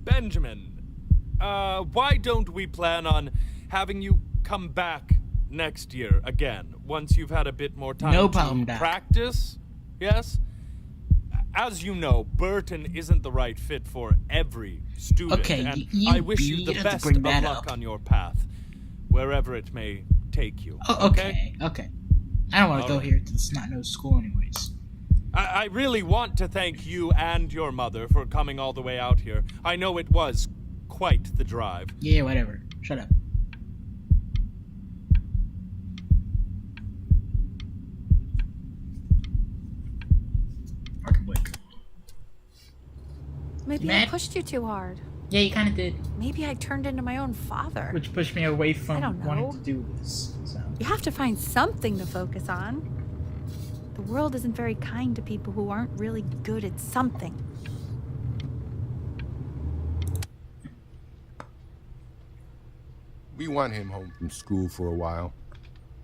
Benjamin, why don't we plan on having you come back next year again, once you've had a bit more time No to problem, Doc. practice? Yes? As you know, Burton isn't the right fit for every student, Okay, and you I wish you the have to best bring of that luck up. on your path, wherever it may take you. Oh, okay. I don't want to All go right. here to this not-nose school anyways. I really want to thank you and your mother for coming all the way out here. I know it was quite the drive. Yeah, whatever. Shut up. Fucking blink. Maybe Matt? I pushed you too hard. Yeah, you kind of did. Maybe I turned into my own father. Which pushed me away I from don't wanting know. to do this. So. You have to find something to focus on. The world isn't very kind to people who aren't really good at something. We want him home from school for a while.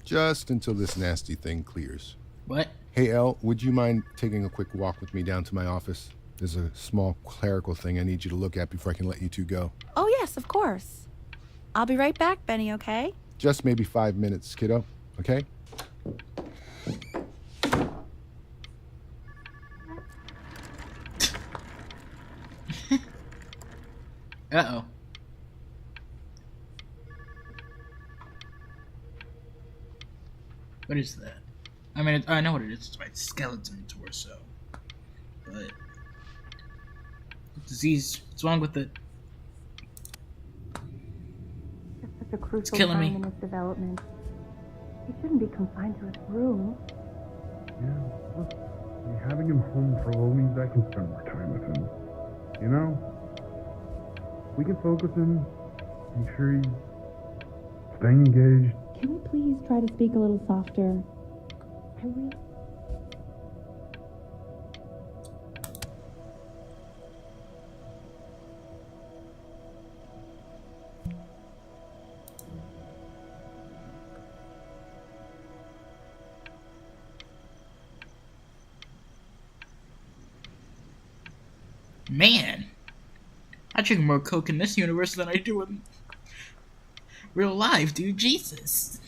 Just until this nasty thing clears. What? Hey, Elle, would you mind taking a quick walk with me down to my office? There's a small clerical thing I need you to look at before I can let you two go. Oh, yes, of course. I'll be right back, Benny, okay? Just maybe 5 minutes, kiddo, okay? Uh-oh. What is that? I mean, I know what it is. It's my skeleton torso. But... disease. What's wrong with it? It's such a crucial killing time me. in his development. He shouldn't be confined to his room. Yeah, look, having him home for a little means I can spend more time with him. You know? We can focus him, make sure he's staying engaged. Can we please try to speak a little softer? I really... Man! I drink more coke in this universe than I do in real life, dude. Jesus.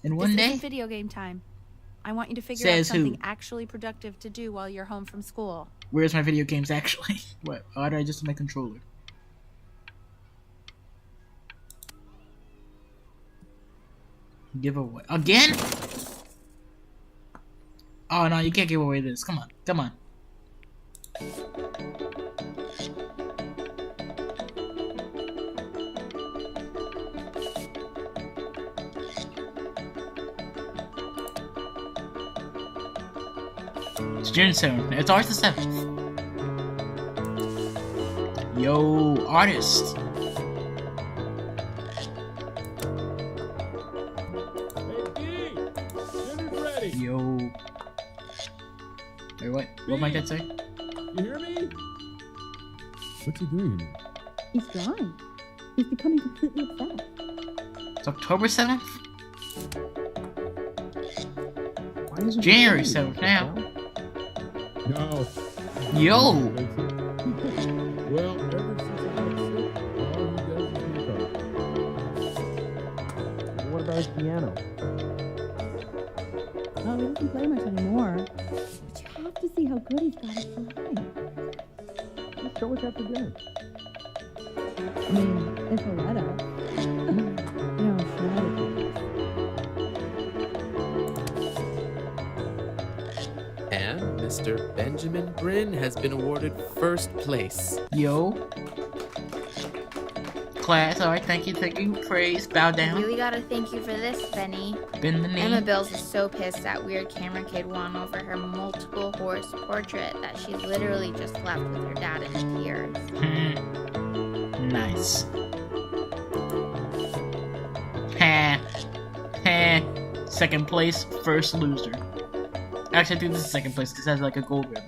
And one This day... isn't video game time. I want you to figure Says out something who? actually productive to do while you're home from school. Where's my video games actually? What? Why did I just my controller? Giveaway. Again? Oh no, you can't give away this. Come on, come on. It's June 7th. It's ours the 7th. Yo, artist. Yo. Wait, what? What might that say? You hear me? What's he doing in there? He's drawing. He's becoming completely obsessed. It's October 7th? Why isn't January he 7th now. No. Yo! Well, ever since I got sick, all he does is make art. What about his piano? Oh, he doesn't play much anymore. But you have to see how good he's got it drawing. Let's show us after dinner. I mean, if he'll let us. No, sure. And Mr. Benjamin Bryn has been awarded first place. Yo. Class, alright, thank you, praise, bow down. Really gotta thank you for this, Benny. Bend the knee. Emma Bills is so pissed that weird camera kid won over her multiple horse portrait that she literally just left with her dad in tears. Nice. Ha. Ha. Second place, first loser. Actually, I think this is second place because it has like a gold ribbon.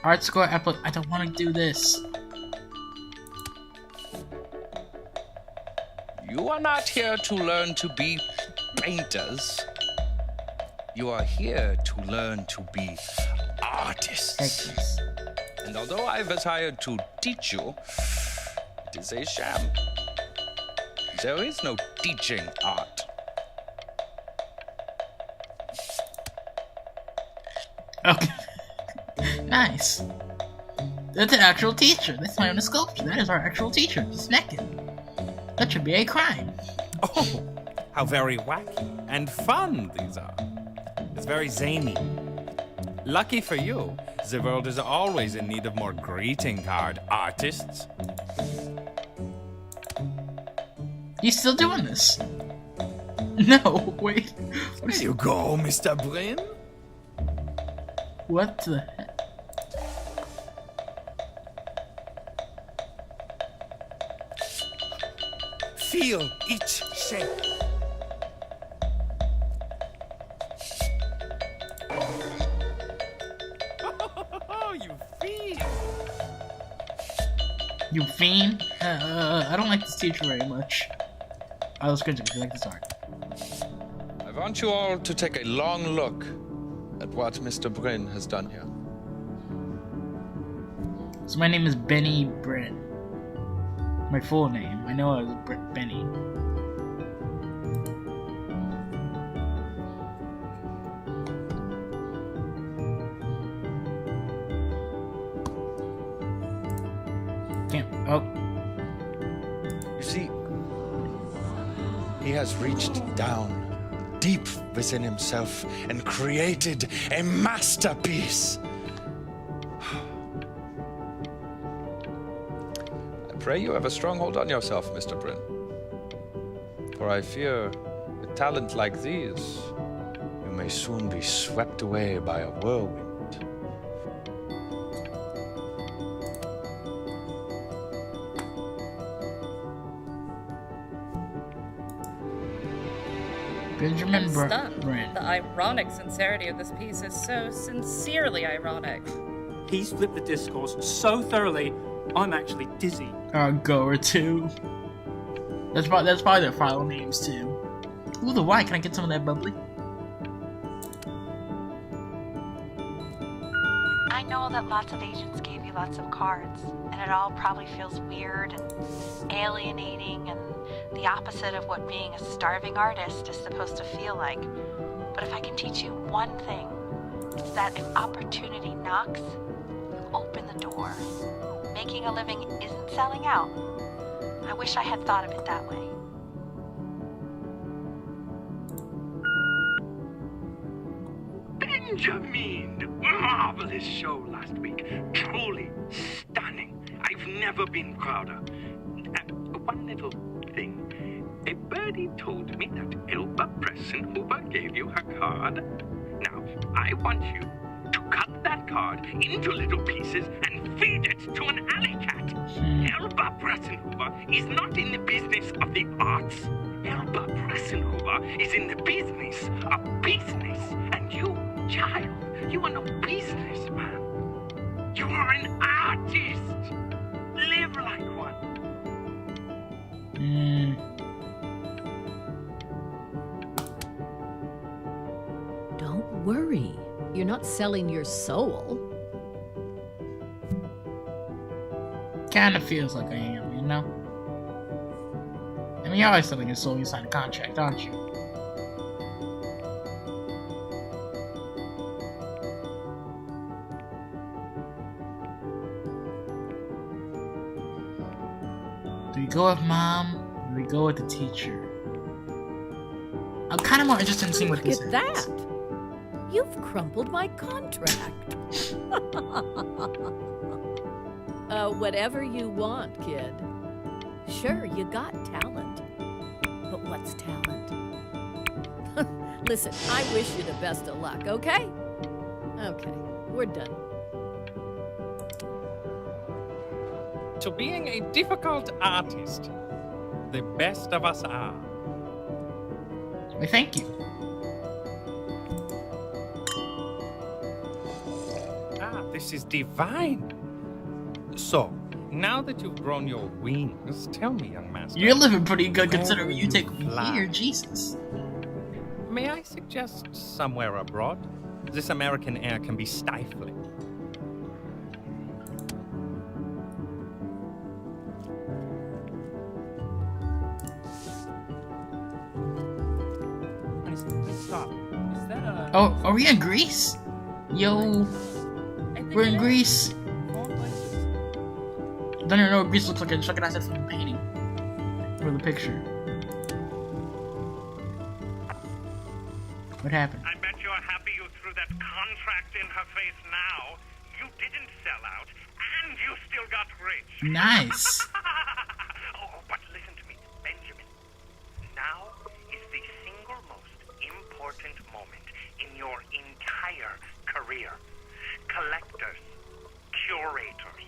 Art score upload. I don't want to do this. You are not here to learn to be painters. You are here to learn to be artists. And although I was hired to teach you, it is a sham. There is no teaching art. Okay. Nice. That's an actual teacher. That's my own sculpture. That is our actual teacher. Just naked. That should be a crime. Oh, how very wacky and fun these are. It's very zany. Lucky for you, the world is always in need of more greeting card artists. You still doing this? No, wait. There you go, Mr. Bryn. What the heck? Feel each shape. Oh, you fiend! You fiend? I don't like this teacher very much. Oh, let's continue. I like this art. I want you all to take a long look at what Mr. Bryn has done here. So my name is Benny Bryn. My full name. I know I was Benny. Can't. Oh. You see, he has reached down deep within himself and created a masterpiece. I pray you have a strong hold on yourself, Mr. Bryn. For I fear, with talent like these, you may soon be swept away by a whirlwind. Benjamin Stunned. Bryn. The ironic sincerity of this piece is so sincerely ironic. He's flipped the discourse so thoroughly, I'm actually dizzy. Goer 2. That's probably their file names too. Ooh, the white. Can I get some of that bubbly? I know that lots of agents gave you lots of cards, and it all probably feels weird and alienating and the opposite of what being a starving artist is supposed to feel like. But if I can teach you one thing, it's that if opportunity knocks, you open the door. Making a living isn't selling out. I wish I had thought of it that way. Benjamin! Marvelous show last week. Truly stunning. I've never been prouder. One little thing. A birdie told me that Elba Pressenhuber gave you her card. Now, I want you to cut that card into little pieces and feed it to an alley cat. Elba Pressenhuber is not in the business of the arts. Elba Pressenhuber is in the business of business. And you, child, you are no businessman. You are an artist. Live like one. Don't worry. You're not selling your soul. Kinda feels like I am, you know? I mean, you're always selling your soul, you signed a contract, aren't you? Do we go with mom? Or do we go with the teacher? I'm kind of more interested in seeing what this is. Look at that! You've crumpled my contract. Whatever you want, kid. Sure, you got talent. But what's talent? Listen, I wish you the best of luck, okay? Okay, we're done. To being a difficult artist, the best of us are. Well, thank you. This is divine. So, now that you've grown your wings, tell me, young master. You're living pretty good considering you take me fly? here, Jesus. May I suggest somewhere abroad? This American air can be stifling. Stop. Is that a... Oh, are we in Greece? Yo, we're in Greece. Don't even know what Greece looks like. I just recognize it from the painting or the picture. What happened? I bet you're happy you threw that contract in her face now. You didn't sell out, and you still got rich. Nice. Oh, but listen to me, Benjamin. Now is the single most important moment in your entire career. Collectors, curators,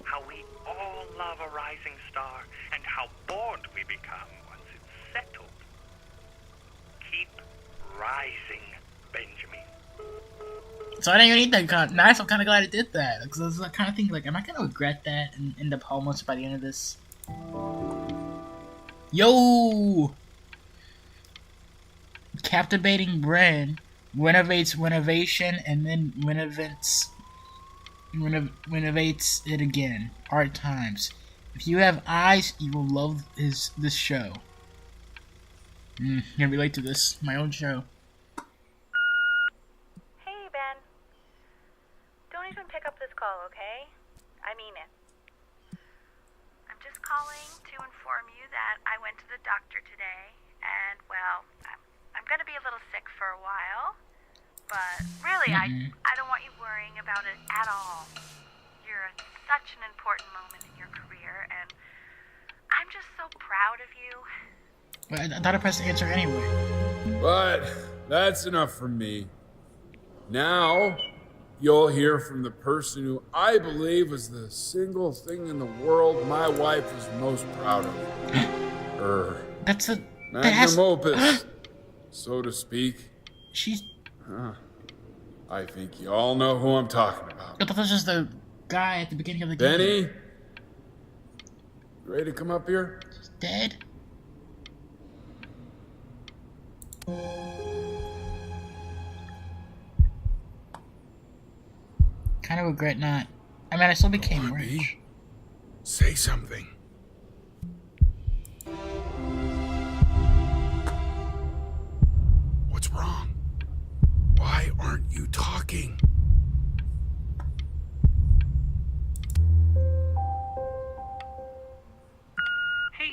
how we all love a rising star, and how bored we become once it's settled. Keep rising, Benjamin. So I didn't even need that con. Nice. I'm kind of glad I did that because I was kind of thinking like, am I gonna regret that and end up homeless by the end of this? Yo, captivating brand renovates renovation and then renovates it again. Hard times. If you have eyes, you will love this show. Can relate to this. My own show. Hey, Ben. Don't even pick up this call, okay? I mean it. I'm just calling to inform you that I went to the doctor today, and, well, I'm going to be a little sick for a while, but really, I don't want you worrying about it at all. You're at such an important moment in your career, and I'm just so proud of you. But I thought I pressed answer anyway. But that's enough from me. Now, you'll hear from the person who I believe is the single thing in the world my wife is most proud of. That's a... Magnum opus, so to speak. She's... I think you all know who I'm talking about. I thought this was the guy at the beginning of the game. Benny? You ready to come up here? He's dead? Kind of regret not. I mean, I still became rich. Say something. What's wrong? Why aren't you talking? Hey,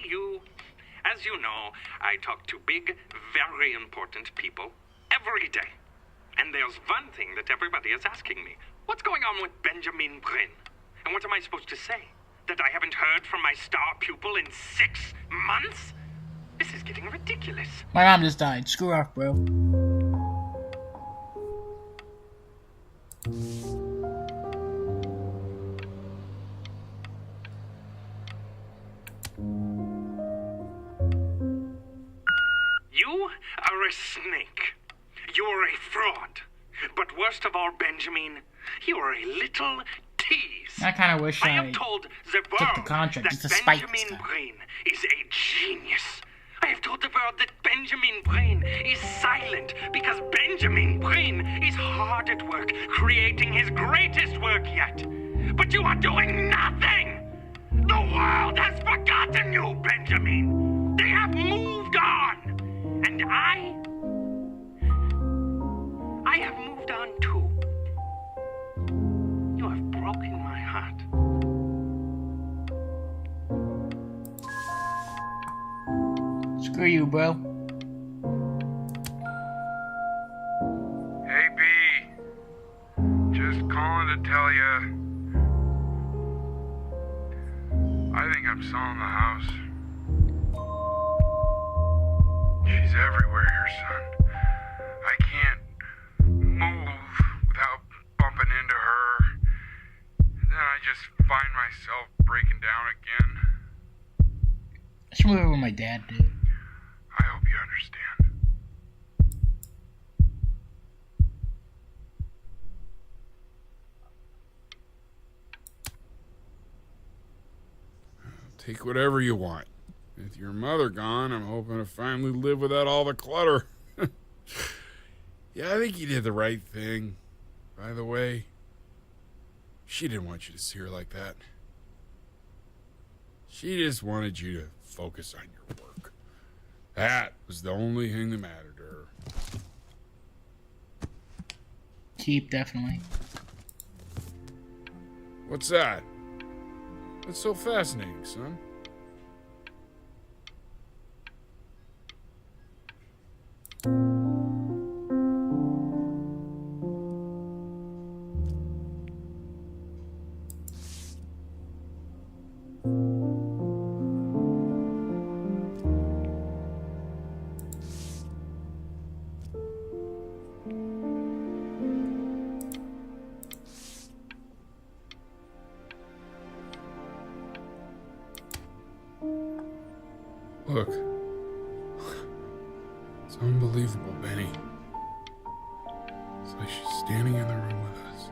talk to big, very important people every day. And there's one thing that everybody is asking me. What's going on with Benjamin Bryn? And what am I supposed to say? That I haven't heard from my star pupil in 6 months? This is getting ridiculous. My mom just died. Screw off, bro. You are a snake. You're a fraud. But worst of all, Benjamin, you're a little tease. I kind of wish I I have told the took the world contract just to that spite this Benjamin guy. Bryn is a genius. I have told the world that Benjamin Bryn is silent because Benjamin Bryn is hard at work creating his greatest work yet. But you are doing nothing! The world has forgotten you, Benjamin! They have moved on! And I have moved on too. You have broken my heart. Screw you, bro. Hey, B. Just calling to tell you. I think I'm selling the house. She's everywhere here, son. I can't move without bumping into her. And then I just find myself breaking down again. I should move over what my dad did. I hope you understand. Take whatever you want. With your mother gone, I'm hoping to finally live without all the clutter. Yeah, I think you did the right thing. By the way, she didn't want you to see her like that. She just wanted you to focus on your work. That was the only thing that mattered to her. Keep, definitely. What's that? That's so fascinating, son. Look. It's unbelievable, Benny. It's like she's standing in the room with us.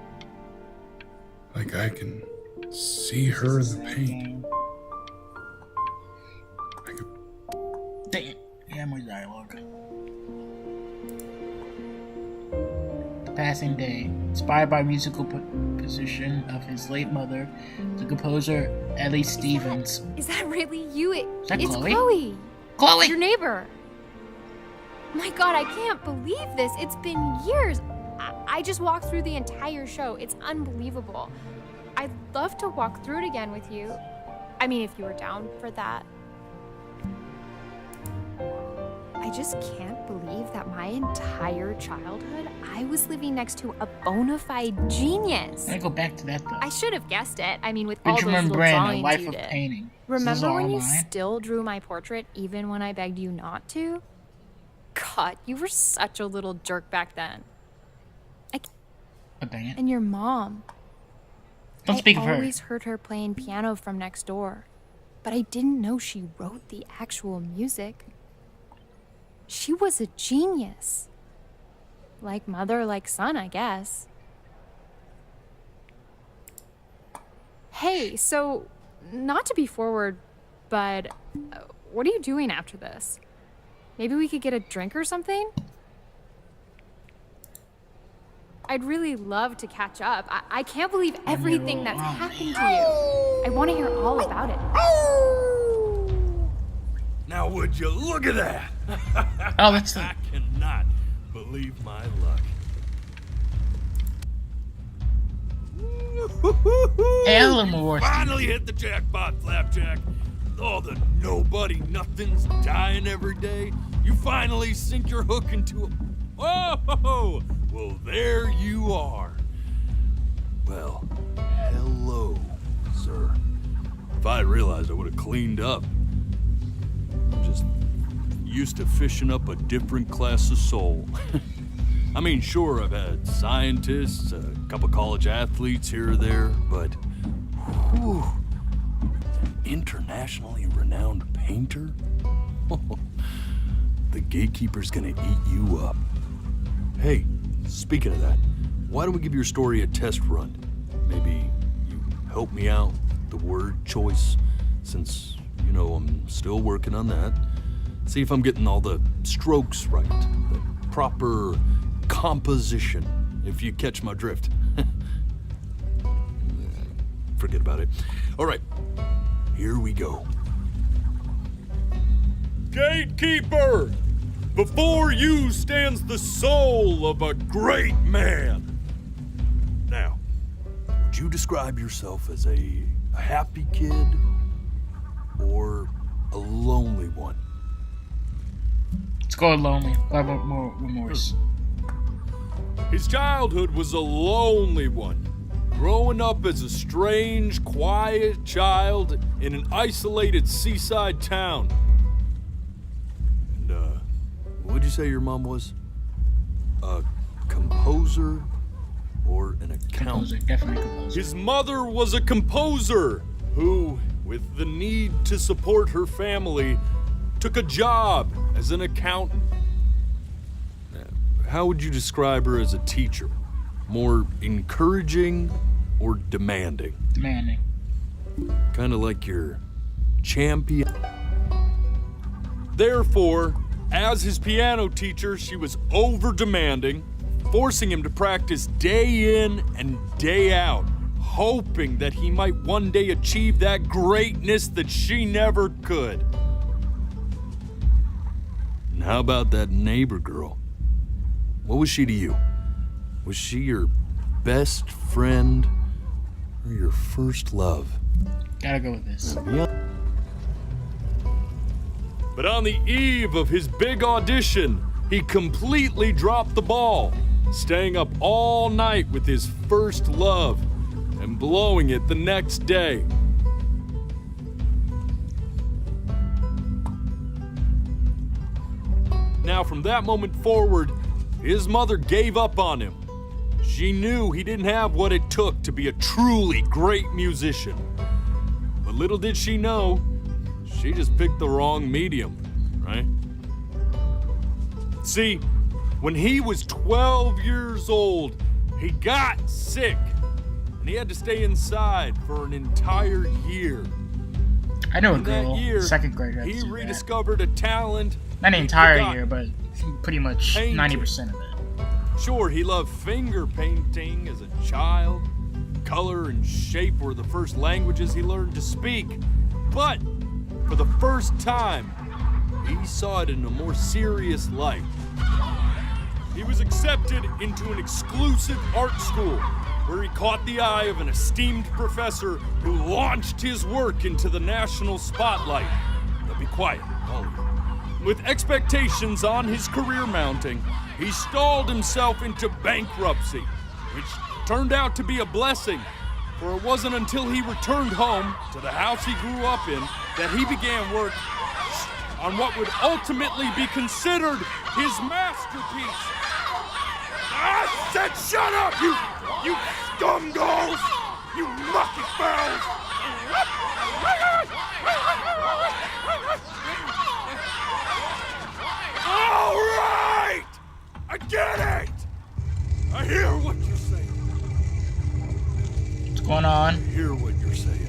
Like I can see her in the paint. Dang it. Yeah, more dialogue. The passing day. Inspired by musical position of his late mother, the composer Ellie Stevens. Is that really you? that It's Chloe? Chloe. Chloe! Your neighbor. My God, I can't believe this. It's been years. I just walked through the entire show. It's unbelievable. I'd love to walk through it again with you. I mean, if you were down for that. I just can't believe that my entire childhood, I was living next to a bona fide genius. I go back to that though. I should have guessed it. I mean, with all those Benjamin little Bryn, A drawings Life you of did. Painting. This is Remember when all you mine. still drew my portrait even when I begged you not to? God, you were such a little jerk back then. Dang it. And your mom. Don't speak of I her. always heard her playing piano from next door, but I didn't know she wrote the actual music. She was a genius. Like mother, like son, I guess. Hey, so, not to be forward, but what are you doing after this? Maybe we could get a drink or something? I'd really love to catch up. I can't believe everything that's happened to you. I want to hear all about it. Now would you look at that? Oh, that's I cannot believe my luck. Hey, a little more. Finally hit the jackpot, Flapjack. All the nobody nothings dying every day. finally sink your hook into a... Oh, well, there you are. Well, hello, sir. If I had realized, I would have cleaned up. I'm just used to fishing up a different class of soul. I mean, sure, I've had scientists, a couple college athletes here or there, but whew, an internationally renowned painter? The gatekeeper's gonna eat you up. Hey, speaking of that, why don't we give your story a test run? Maybe you help me out with the word choice, since, you know, I'm still working on that. See if I'm getting all the strokes right, the proper composition, if you catch my drift. Forget about it. All right, here we go. Gatekeeper! Before you stands the soul of a great man. Now, would you describe yourself as a happy kid or a lonely one? Let's go lonely. I want more remorse. His childhood was a lonely one. Growing up as a strange, quiet child in an isolated seaside town. And, what'd you say your mom was? A composer or an accountant? Composer, definitely composer. His mother was a composer who, with the need to support her family, took a job as an accountant. How would you describe her as a teacher? More encouraging or demanding? Demanding. Kind of like your champion. Therefore, as his piano teacher, she was over-demanding, forcing him to practice day in and day out, hoping that he might one day achieve that greatness that she never could. And how about that neighbor girl? What was she to you? Was she your best friend or your first love? Gotta go with this. But on the eve of his big audition, he completely dropped the ball, staying up all night with his first love and blowing it the next day. Now, from that moment forward, his mother gave up on him. She knew he didn't have what it took to be a truly great musician. But little did she know, she just picked the wrong medium, right? See, when he was 12 years old, he got sick, and he had to stay inside for an entire year. I know a In that girl, year, second grader. he rediscovered a talent. Not an he'd entire forgotten. year, but pretty much Painting. 90% of it. Sure, he loved finger painting as a child. Color and shape were the first languages he learned to speak. But for the first time, he saw it in a more serious light. He was accepted into an exclusive art school where he caught the eye of an esteemed professor who launched his work into the national spotlight. Now be quiet, all of you. With expectations on his career mounting, he stalled himself into bankruptcy, which turned out to be a blessing, for it wasn't until he returned home to the house he grew up in that he began work on what would ultimately be considered his masterpiece. I said shut up, you scumballs! You lucky fowls! All right! I get it! I hear what you're saying. What's going on? I hear what you're saying.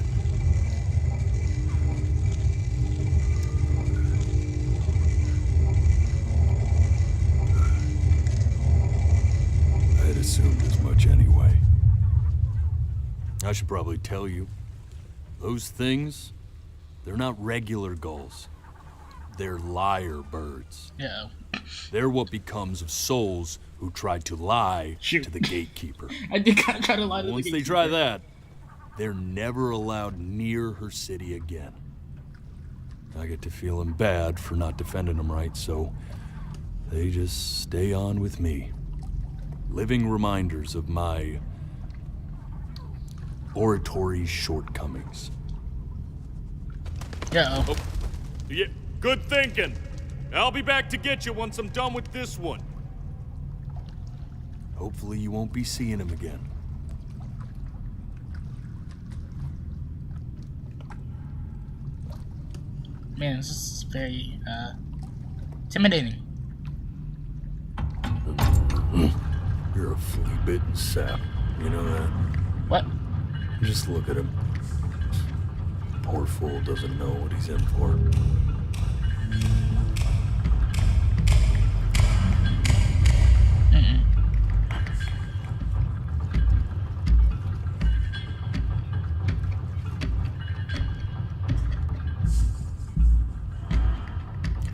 I had assumed as much anyway. I should probably tell you, those things, they're not regular gulls. They're lyre birds. Yeah. They're what becomes of souls who tried to lie to the gatekeeper. I did kind of try to lie to the Once gatekeeper. they try that, they're never allowed near her city again. I get to feeling bad for not defending them right, so they just stay on with me. Living reminders of my oratory shortcomings. Yeah. Oh, yeah, good thinking. I'll be back to get you once I'm done with this one. Hopefully you won't be seeing him again. Man, this is very, intimidating. You're a flea-bitten sap. You know that? What? Just look at him. Poor fool doesn't know what he's in for.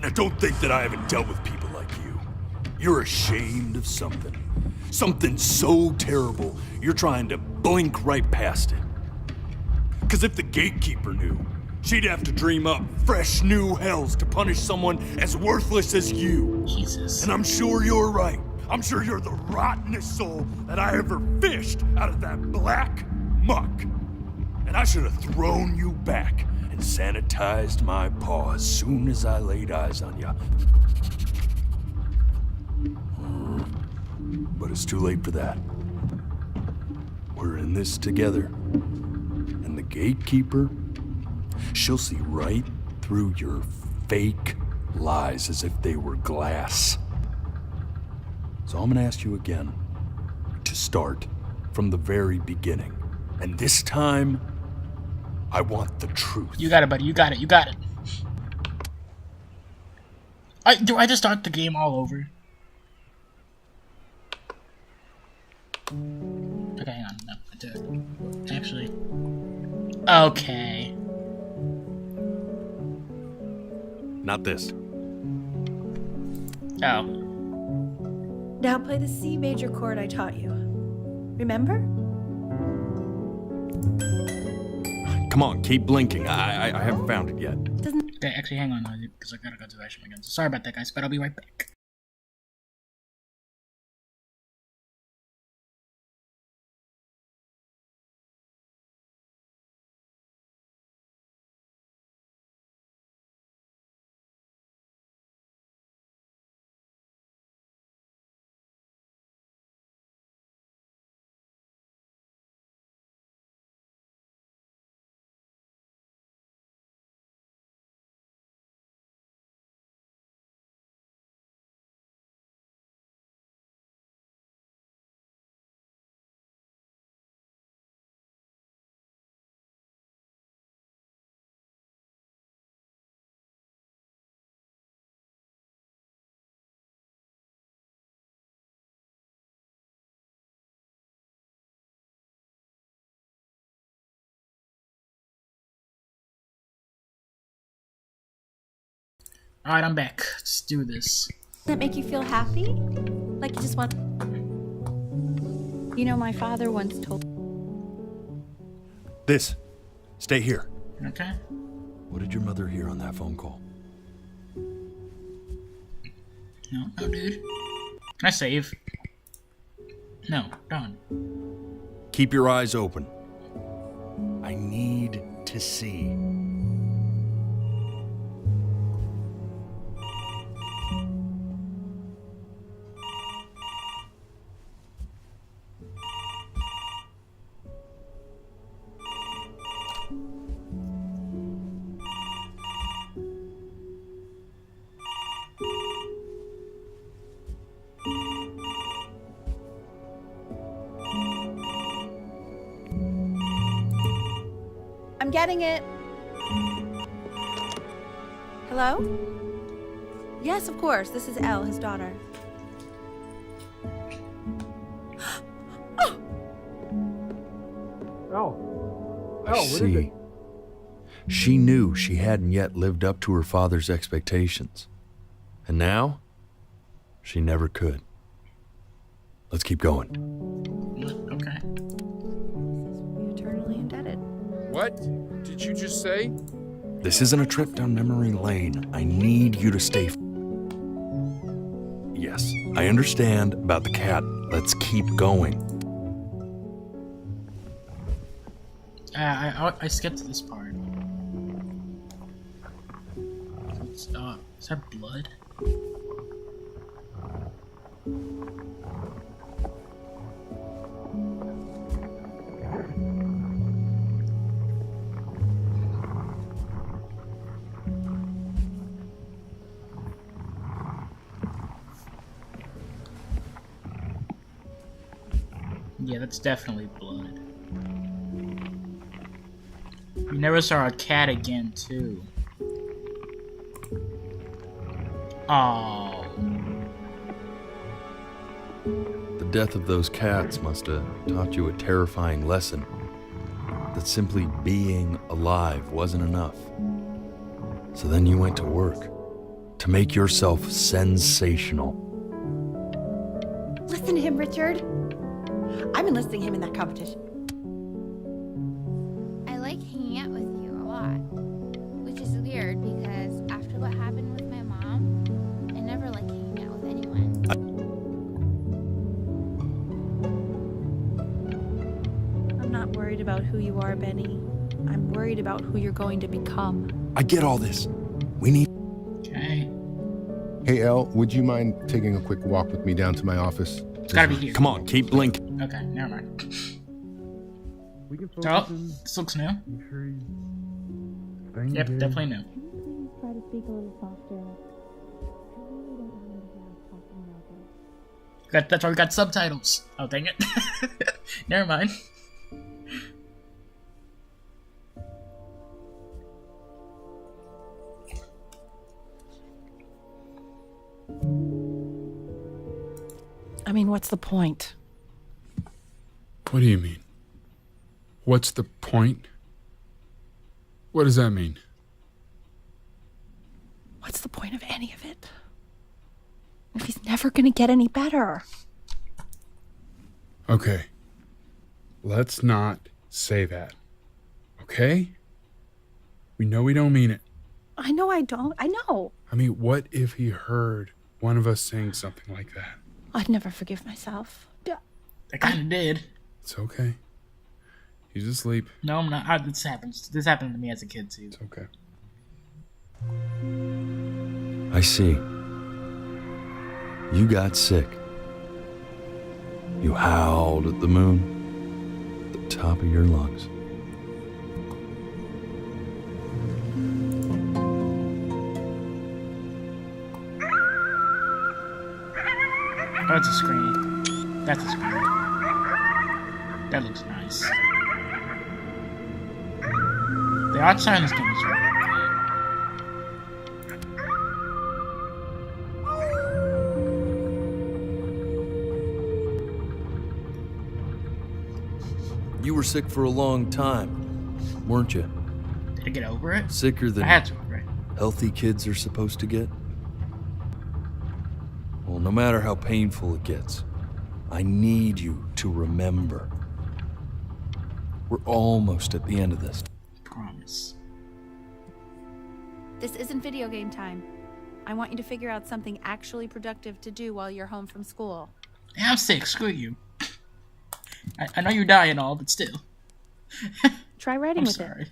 Now don't think that I haven't dealt with people like you. You're ashamed of something. Something so terrible, you're trying to blink right past it. Because if the gatekeeper knew, she'd have to dream up fresh new hells to punish someone as worthless as you. Jesus. And I'm sure you're right. I'm sure you're the rottenest soul that I ever fished out of that black muck. And I should have thrown you back and sanitized my paw as soon as I laid eyes on you. But it's too late for that. We're in this together. And the gatekeeper, she'll see right through your fake lies as if they were glass. So I'm gonna ask you again to start from the very beginning. And this time, I want the truth. You got it, buddy. You got it. You got it. Do I just start the game all over? Okay, hang on. No, I did. Actually. Okay. Not this. Oh. Now play the C major chord I taught you. Remember? Come on, keep blinking. I haven't found it yet. Okay, actually, hang on, because I gotta go to the restroom again. So sorry about that, guys, but I'll be right back. Alright, I'm back. Let's do this. Does that make you feel happy? Like you just want... You know, my father once told... This. Stay here. Okay. What did your mother hear on that phone call? No, dude. Can I save? No, done. Keep your eyes open. I need to see. I'm getting it. Hello? Yes, of course. This is Elle, his daughter. Oh, I what is see. it? She knew she hadn't yet lived up to her father's expectations. And now, she never could. Let's keep going. Okay. We're eternally indebted. What did you just say? This isn't a trip down memory lane. I need you to stay. Yes, I understand about the cat. Let's keep going. I skipped this part. Is that blood? Yeah, that's definitely blood. We never saw a cat again, too. Oh. The death of those cats must have taught you a terrifying lesson. That simply being alive wasn't enough. So then you went to work. To make yourself sensational. Listen to him, Richard. I'm enlisting him in that competition. I like hanging out with you a lot, which is weird because after what happened with my mom, I never like hanging out with anyone. I'm not worried about who you are, Benny. I'm worried about who you're going to become. I get all this. We need... Okay. Hey, Elle, would you mind taking a quick walk with me down to my office? It's gotta be here. Come on, keep blinking. Okay, never mind. We can Oh, focus in. this looks new. Make sure he's staying Yep, engaged. definitely new. Please try to speak a little softer. I really don't want to have talking about this. That's why we got subtitles. Oh, dang it. Never mind. I mean, what's the point? What do you mean? What's the point? What does that mean? What's the point of any of it? If he's never gonna get any better. Okay. Let's not say that. Okay? We know we don't mean it. I know I don't. I know. I mean, what if he heard one of us saying something like that? I'd never forgive myself. I kind of did. It's okay. He's asleep. No, I'm not. This happens. This happened to me as a kid, too. It's okay. I see. You got sick. You howled at the moon, at the top of your lungs. Oh, that's a screen. That's a screen. That looks nice. The art style in this game is really good. You were sick for a long time, weren't you? Did I get over it? Sicker than I had to, right? healthy kids are supposed to get? Well, no matter how painful it gets, I need you to remember. We're almost at the end of this. Promise. This isn't video game time. I want you to figure out something actually productive to do while you're home from school. Yeah, I'm sick. Screw you. I know you die and all, but still. Try writing I'm with sorry. it.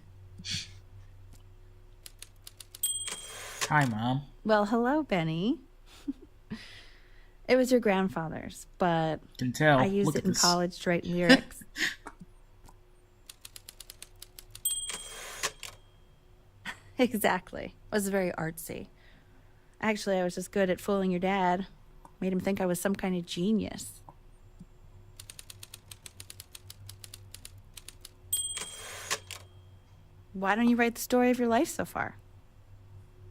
Hi, Mom. Well, hello, Benny. It was your grandfather's, but Can tell. I used Look it at in this. college to write lyrics. Exactly. It was very artsy. Actually, I was just good at fooling your dad. Made him think I was some kind of genius. Why don't you write the story of your life so far?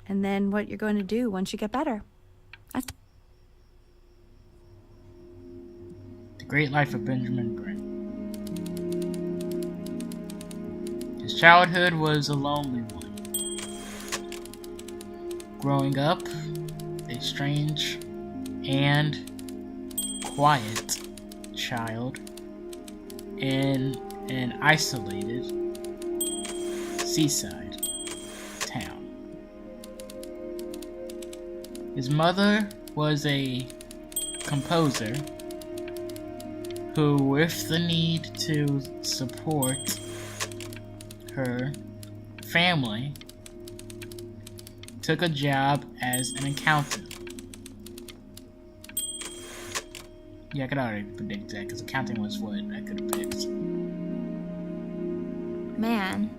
And then what you're going to do once you get better. That's The Great Life of Benjamin Brin. His childhood was a lonely one. Growing up, a strange and quiet child in an isolated seaside town. His mother was a composer who, with the need to support her family, took a job as an accountant. Yeah, I could already predict that, because accounting was what I could have picked. Man,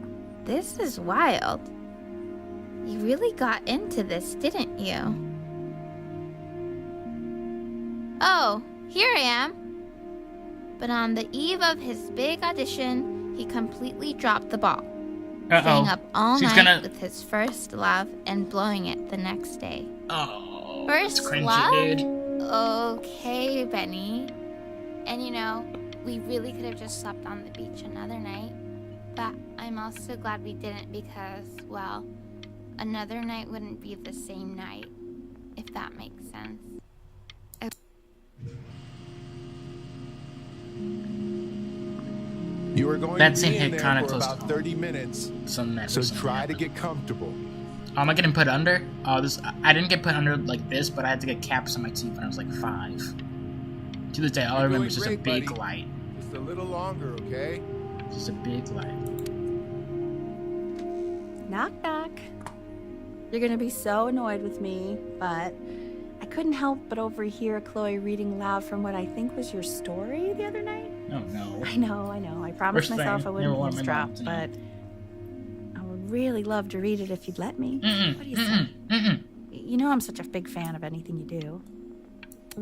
this is wild. You really got into this, didn't you? Oh, here I am. But on the eve of his big audition, he completely dropped the ball. Staying up all night with his first love and blowing it the next day. Oh, first cringy, love? dude. Okay, Benny. And you know, we really could have just slept on the beach another night. But I'm also glad we didn't because, well, another night wouldn't be the same night, if that makes sense. You are going That to scene be in hit there kinda for close about to 30 minutes, so try to get comfortable. Am I getting put under? Oh, I didn't get put under like this, but I had to get caps on my teeth when I was like 5. To this day, all I You're remember doing is just a great, big buddy. light. Just a little longer, okay? Just a big light. Knock, knock. You're gonna be so annoyed with me, but I couldn't help but overhear Chloe reading loud from what I think was your story the other night. Oh no. I know. I promised Worst myself thing. I wouldn't Never want my eavesdrop, mom to know. but I would really love to read it if you'd let me. What do you say? You know I'm such a big fan of anything you do. I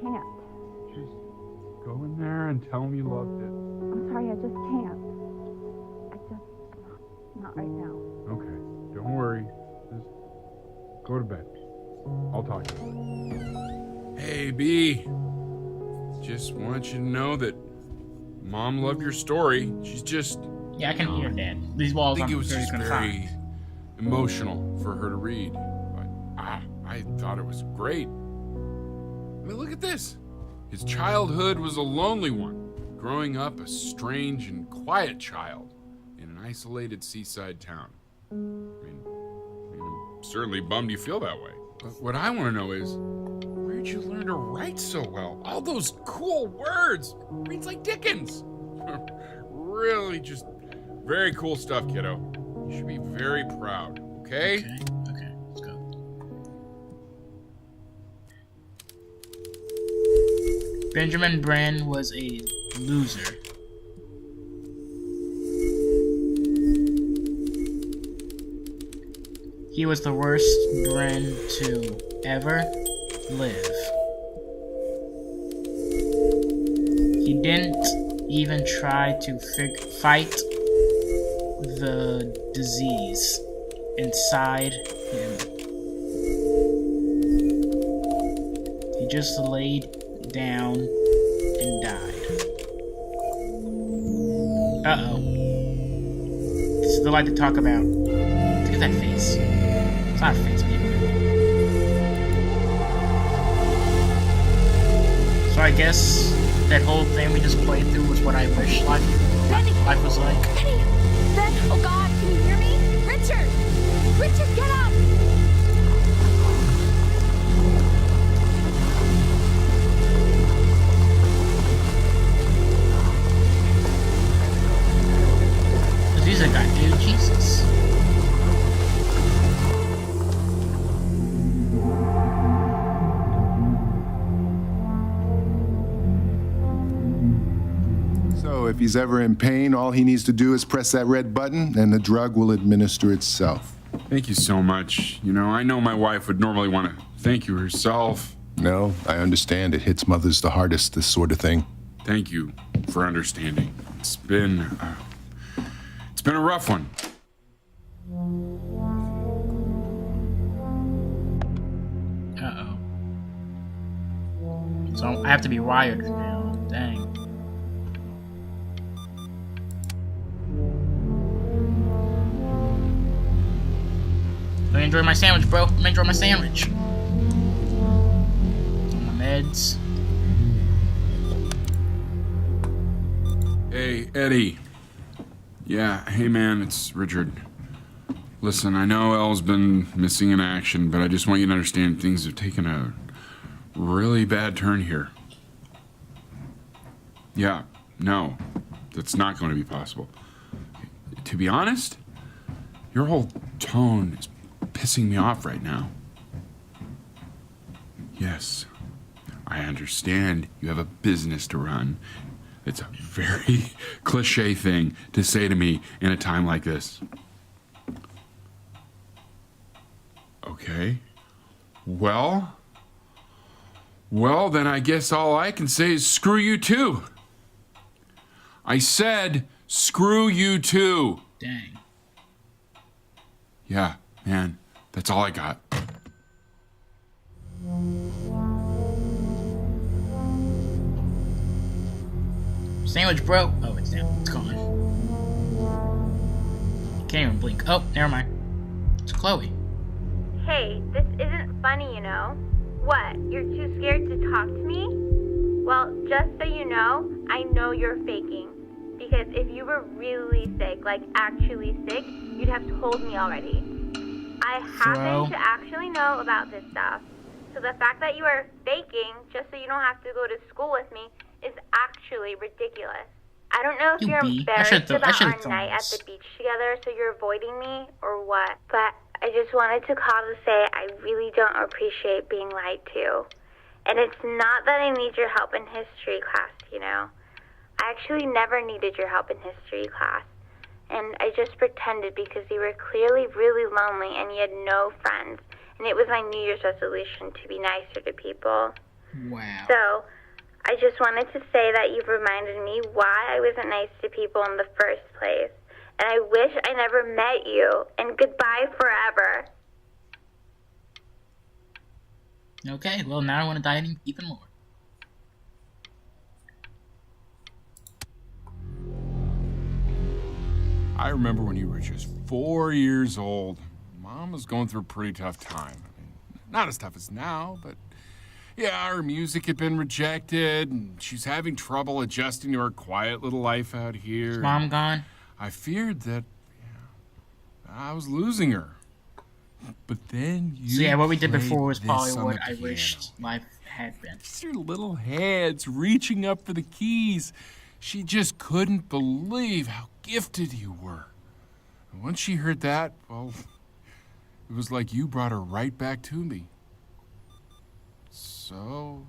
can't. Go in there and tell him you loved it. I'm sorry, I just can't. Not right now. Okay, don't worry. Just go to bed. I'll talk to you. Hey, B. Just want you to know that Mom loved your story. She's just... Yeah, I can hear that. These walls I think aren't it was very just confined. very emotional for her to read. But I thought it was great. I mean, look at this. His childhood was a lonely one, growing up a strange and quiet child in an isolated seaside town. I mean, I'm certainly bummed you feel that way. But what I want to know is, where'd you learn to write so well? All those cool words. Reads like Dickens. Really just very cool stuff, kiddo. You should be very proud, okay? Okay, let's go. Benjamin Brin was a loser. He was the worst Brin to ever live. He didn't even try to fight the disease inside him. He just laid down and died. Uh-oh. This is the light to talk about. Look at that face. It's not a face, people. So I guess that whole thing we just played through was what I wish life was like. Penny! Ben! Oh God, can you hear me? Richard! Richard, get up! These are got dude, Jesus. So if he's ever in pain, all he needs to do is press that red button and the drug will administer itself. Thank you so much. You know, I know my wife would normally want to thank you herself. No, I understand. It hits mothers the hardest, this sort of thing. Thank you for understanding. It's been a rough one. Uh-oh. So I have to be wired now. Dang. Let me enjoy my sandwich, bro. Let me enjoy my sandwich. On my meds. Hey, Eddie. Yeah, hey man, it's Richard. Listen, I know Elle's been missing in action, but I just want you to understand things have taken a really bad turn here. Yeah, no, that's not going to be possible. To be honest, your whole tone is pissing me off right now. Yes, I understand you have a business to run. It's a very cliche thing to say to me in a time like this. Okay. Well, then I guess all I can say is screw you too. I said screw you too. Dang. Yeah, man, that's all I got. Sandwich, bro. Oh, it's down. It's gone. Can't even blink. Oh, never mind. It's Chloe. Hey, this isn't funny, you know. What, you're too scared to talk to me? Well, just so you know, I know you're faking. Because if you were really sick, like actually sick, you'd have told me already. I happen to actually know about this stuff. So the fact that you are faking just so you don't have to go to school with me is actually ridiculous. I don't know if you're embarrassed about our night at the beach together, so you're avoiding me, or what. But I just wanted to call to say I really don't appreciate being lied to. And it's not that I need your help in history class, you know. I actually never needed your help in history class. And I just pretended because you were clearly really lonely and you had no friends. And it was my New Year's resolution to be nicer to people. Wow. So, I just wanted to say that you've reminded me why I wasn't nice to people in the first place. And I wish I never met you. And goodbye forever. Okay, well, now I want to die even more. I remember when you were just 4 years old. Mom was going through a pretty tough time. I mean, not as tough as now, but yeah, her music had been rejected, and she's having trouble adjusting to her quiet little life out here. Is Mom gone? I feared that I was losing her. But then you. So yeah, what we did before was this probably on what the I piano. wished life had been. Just her little hands reaching up for the keys. She just couldn't believe how gifted you were. And once she heard that, well, it was like you brought her right back to me. So,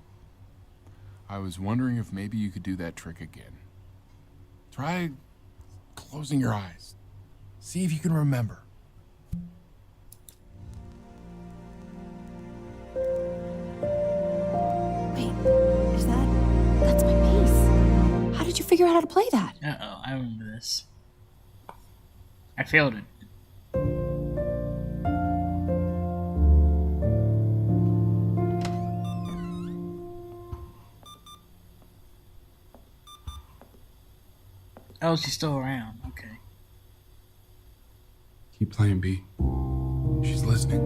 I was wondering if maybe you could do that trick again. Try closing your eyes. See if you can remember. Wait, is that's my bass. How did you figure out how to play that? Uh-oh, I remember this. I failed it. Oh, she's still around. Okay. Keep playing, B. She's listening.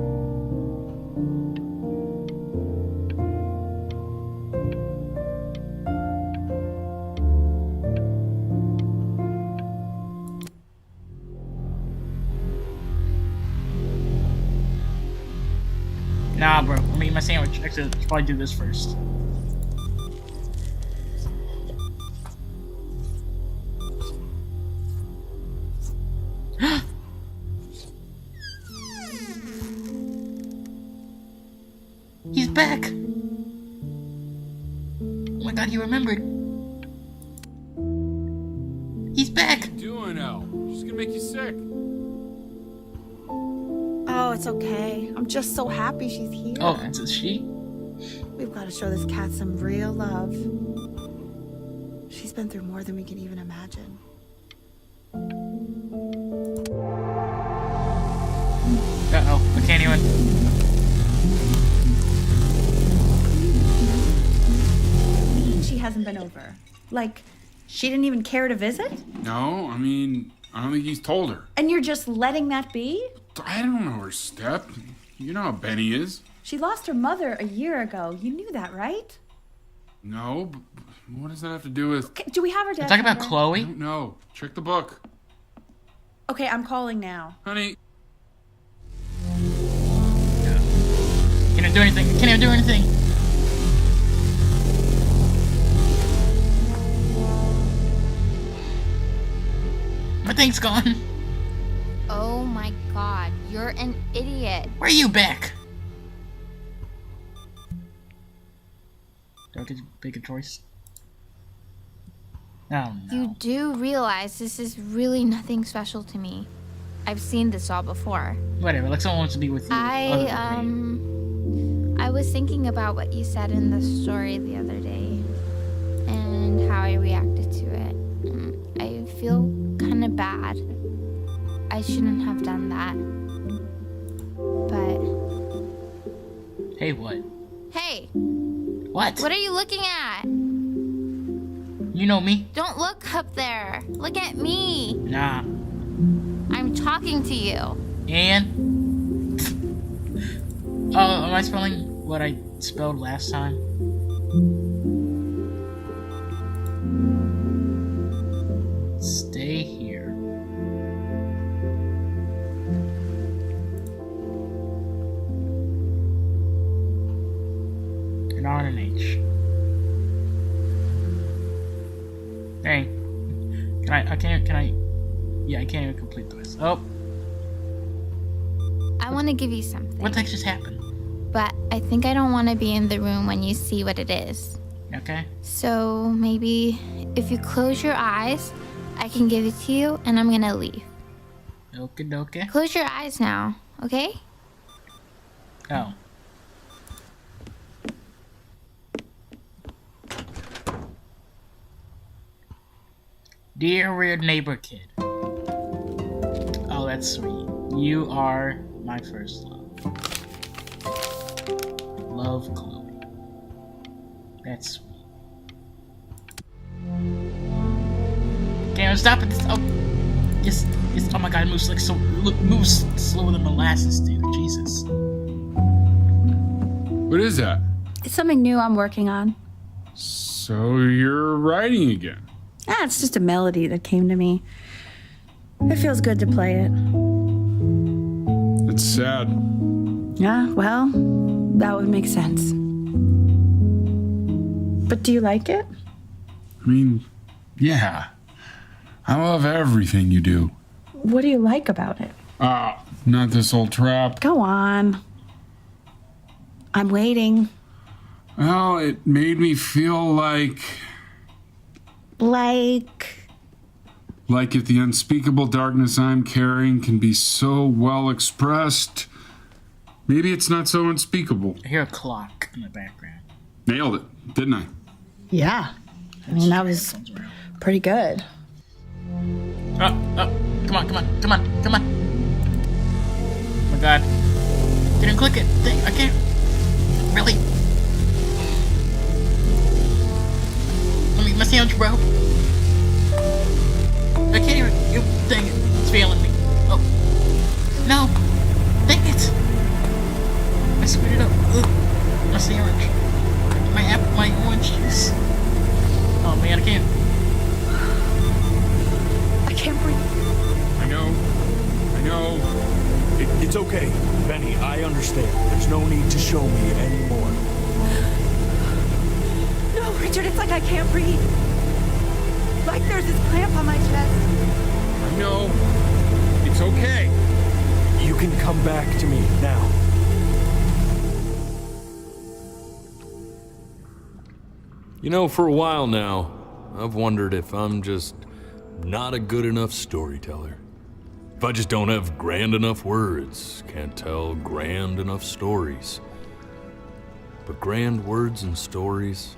Nah, bro. Let me eat my sandwich. Actually, let's probably do this first. He's back! Oh my god, he remembered. He's back! What are you doing, Elle? She's gonna make you sick. Oh, it's okay. I'm just so happy she's here. Oh, it's a she? We've got to show this cat some real love. She's been through more than we can even imagine. Uh-oh, I can't even... She hasn't been over. Like, she didn't even care to visit? No, I mean, I don't think he's told her. And you're just letting that be? I don't know her step. You know how Benny is. She lost her mother a year ago. You knew that, right? No, but what does that have to do with... Okay, do we have her dad's Talking about number? Chloe? No, check the book. Okay, I'm calling now. Honey. Can't even do anything. Can't even do anything. Everything's gone. Oh my god, you're an idiot. Where are you back? Do I get to make a choice? Oh, no. You do realize this is really nothing special to me. I've seen this all before. Whatever, like someone wants to be with you. I was thinking about what you said in the story the other day and how I reacted to it. I feel kind of bad. I shouldn't have done that. But... Hey, what? Hey! What? What are you looking at? You know me. Don't look up there. Look at me. Nah. I'm talking to you. And? Oh, am I spelling what I spelled last time? Stay here. An R and an H. Hey. Can I? Yeah, I can't even complete this. Oh. I want to give you something. What the heck just happened? But I think I don't want to be in the room when you see what it is. Okay. So maybe if you close your eyes, I can give it to you and I'm gonna leave. Okie dokie. Close your eyes now, okay? Oh. Dear weird neighbor kid. Oh, that's sweet. You are my first love. Love, Chloe. That's sweet. Damn, stop it! Oh, yes. Oh my God, it moves like so. Moves slower than molasses, dude. Jesus. What is that? It's something new I'm working on. So you're writing again? Ah, it's just a melody that came to me. It feels good to play it. It's sad. Yeah, well, that would make sense. But do you like it? I mean, yeah. I love everything you do. What do you like about it? Not this old trap. Go on. I'm waiting. Well, it made me feel like if the unspeakable darkness I'm carrying can be so well expressed, maybe it's not so unspeakable. I hear a clock in the background. Nailed it, didn't I? Yeah. I mean, that was pretty good. Oh, come on. Oh my God. Didn't click it. I can't. Really? Let me, my sandwich, bro. I can't even. Dang it. It's failing me. Oh. No. Dang it. I screwed it up. Ugh. My sandwich. My orange juice. Oh man, I can't. I can't breathe. I know. It's okay, Benny. I understand. There's no need to show me anymore. No, Richard, it's like I can't breathe. Like there's this clamp on my chest. I know. It's okay. You can come back to me now. You know, for a while now, I've wondered if I'm just not a good enough storyteller. If I just don't have grand enough words, can't tell grand enough stories. But grand words and stories,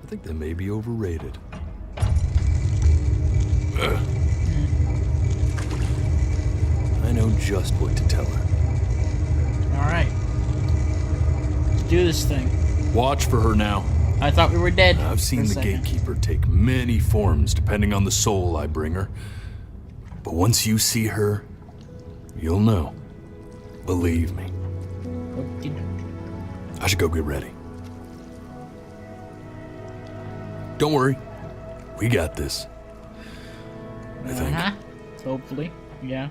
I think they may be overrated. I know just what to tell her. Alright. Let's do this thing. Watch for her now. I thought we were dead. I've seen the gatekeeper take many forms depending on the soul I bring her. But once you see her, you'll know. Believe me. I should go get ready. Don't worry. We got this. I think. Hopefully. Yeah.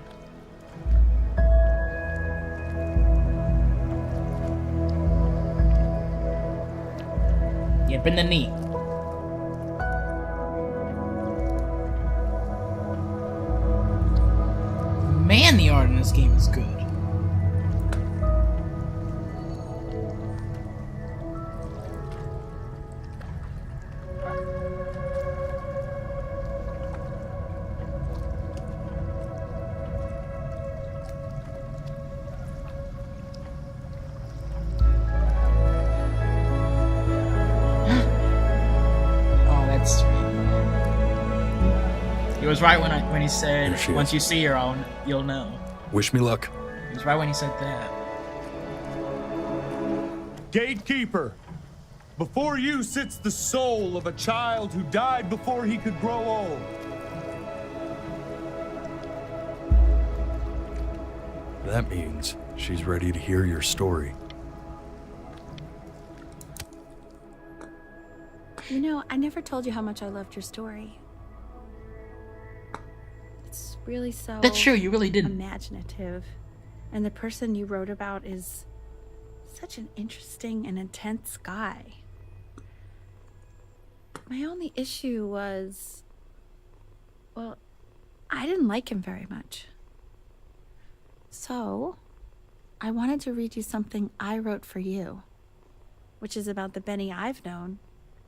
Yep, in the knee. this game is good. He was right when he said, "Once you see your own, you'll know." Wish me luck. He was right when he said that. Gatekeeper, before you sits the soul of a child who died before he could grow old. That means she's ready to hear your story. You know, I never told you how much I loved your story. It's really so... That's true, you really didn't. ...imaginative. And the person you wrote about is such an interesting and intense guy. My only issue was... well, I didn't like him very much. So, I wanted to read you something I wrote for you, which is about the Benny I've known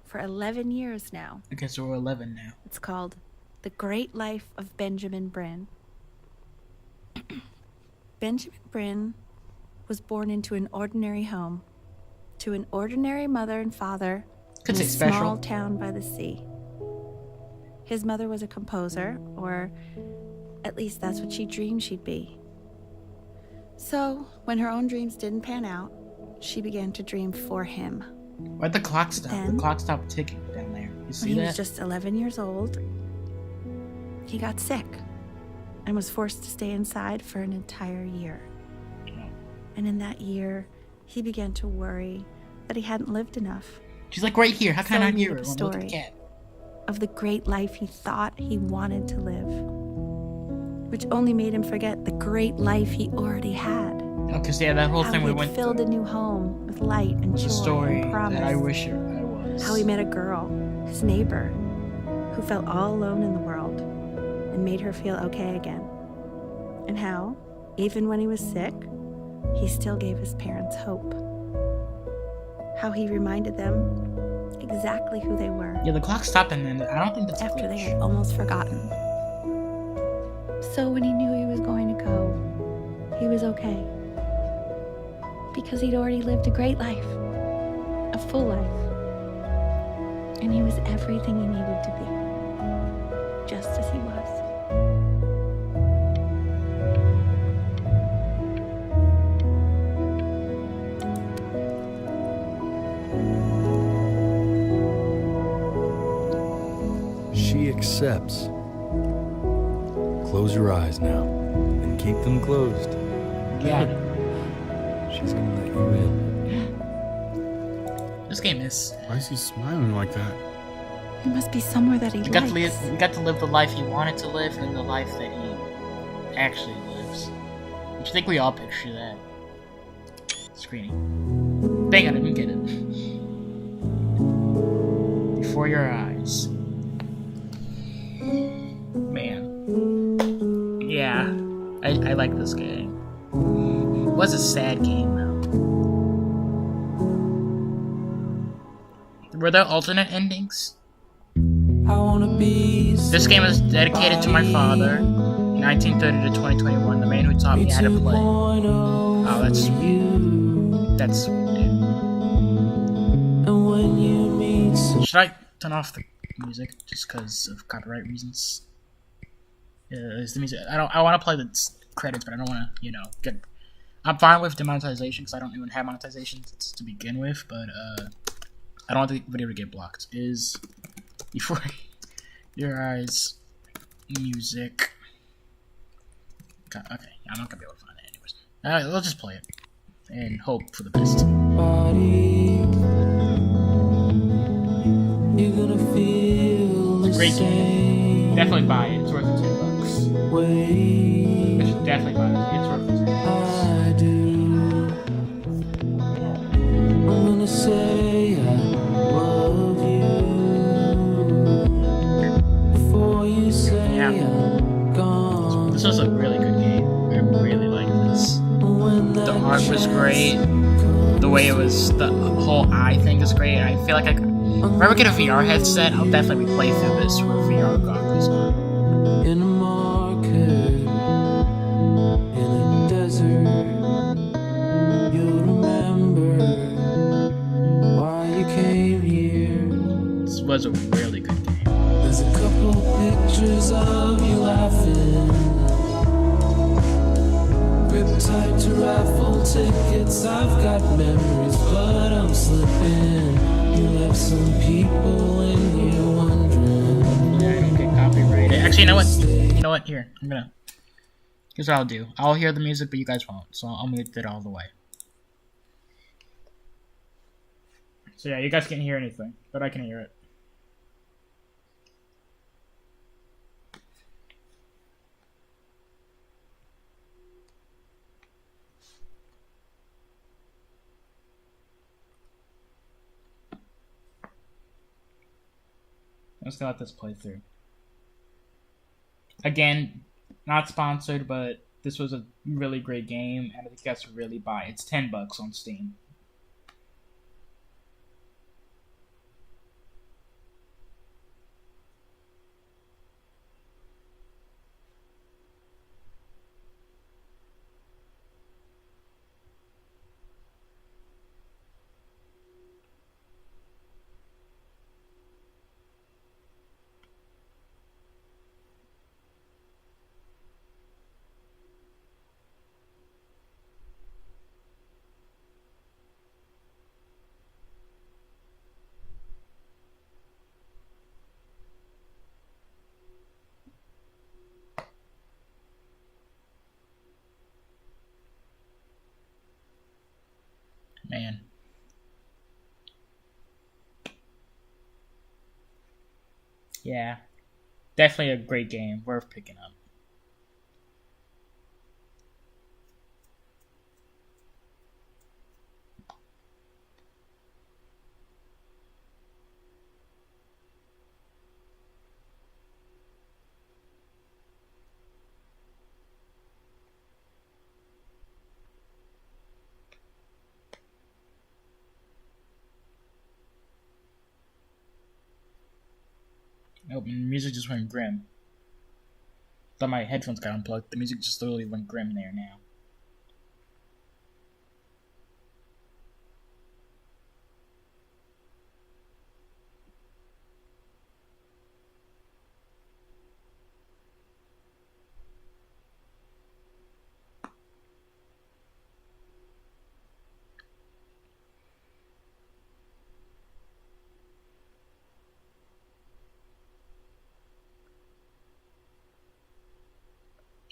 for 11 years now. Okay, so we're 11 now. It's called The Great Life of Benjamin Bryn. Benjamin Bryn was born into an ordinary home, to an ordinary mother and father in a small town by the sea. His mother was a composer, or at least that's what she dreamed she'd be. So, when her own dreams didn't pan out, she began to dream for him. Why'd the clock stop? Then, the clock stopped ticking down there. You see when he that? was just 11 years old, he got sick and was forced to stay inside for an entire year. And in that year, he began to worry that he hadn't lived enough. She's like right here. How can I not hear her? A Look at story the cat. of the great life he thought he wanted to live, which only made him forget the great life he already had. Because yeah, that whole How thing we he'd went filled through. a new home with light and joy The story and promise. that I wish I was. How he met a girl, his neighbor, who felt all alone in the world and made her feel okay again. And how, even when he was sick, he still gave his parents hope. How he reminded them exactly who they were. Yeah, the clock stopped and then I don't think that's after they had almost forgotten. So when he knew he was going to go, he was okay. Because he'd already lived a great life, a full life. And he was everything he needed to be, just as he was. She accepts. Close your eyes now and keep them closed. Yeah. She's gonna let you in. This game is. Why is he smiling like that? He must be somewhere that he We likes. got to live the life he wanted to live and the life that he actually lives. I think we all picture that. Screening. Dang, I didn't get it. Before your eyes. Man. Yeah. I like this game. It was a sad game, though. Were there alternate endings? This game is dedicated to my father, 1930 to 2021, the man who taught me how to play. Oh, that's sweet. That's sweet, dude. Should I turn off the music just because of copyright reasons? Is the music? I want to play the credits, but I don't want to, get. I'm fine with demonetization because I don't even have monetization to begin with, but I don't want the video to get blocked. Is before your eyes music. Okay, I'm not gonna be able to find it anyways. Alright, let's just play it and hope for the best. It's a great game. Definitely buy it. It's worth $10. I should definitely buy it. It's worth $10. I'm gonna say I love you before you say I'm gone. This was a really good game. I really like the whole eye thing is great. I feel like if I ever get a VR headset, I'll definitely play through this with VR goggles on. In a market, in a desert, you'll remember why you came here. This was a really good game. There's a couple pictures of you laughing, grip tight to raffle tickets. I've got memories, but I'm slipping. You left some people in here wondering. I don't get copyrighted. Actually, you know what? You know what? Here, here's what I'll do. I'll hear the music, but you guys won't. So I'll mute it all the way. So yeah, you guys can't hear anything, but I can hear it. I'm just gonna let this play through. Again, not sponsored, but this was a really great game, and I think you guys should really buy it. It's $10 on Steam. Man. Yeah. Definitely a great game. Worth picking up. Nope, the music just went grim. Thought my headphones got unplugged. The music just literally went grim there now.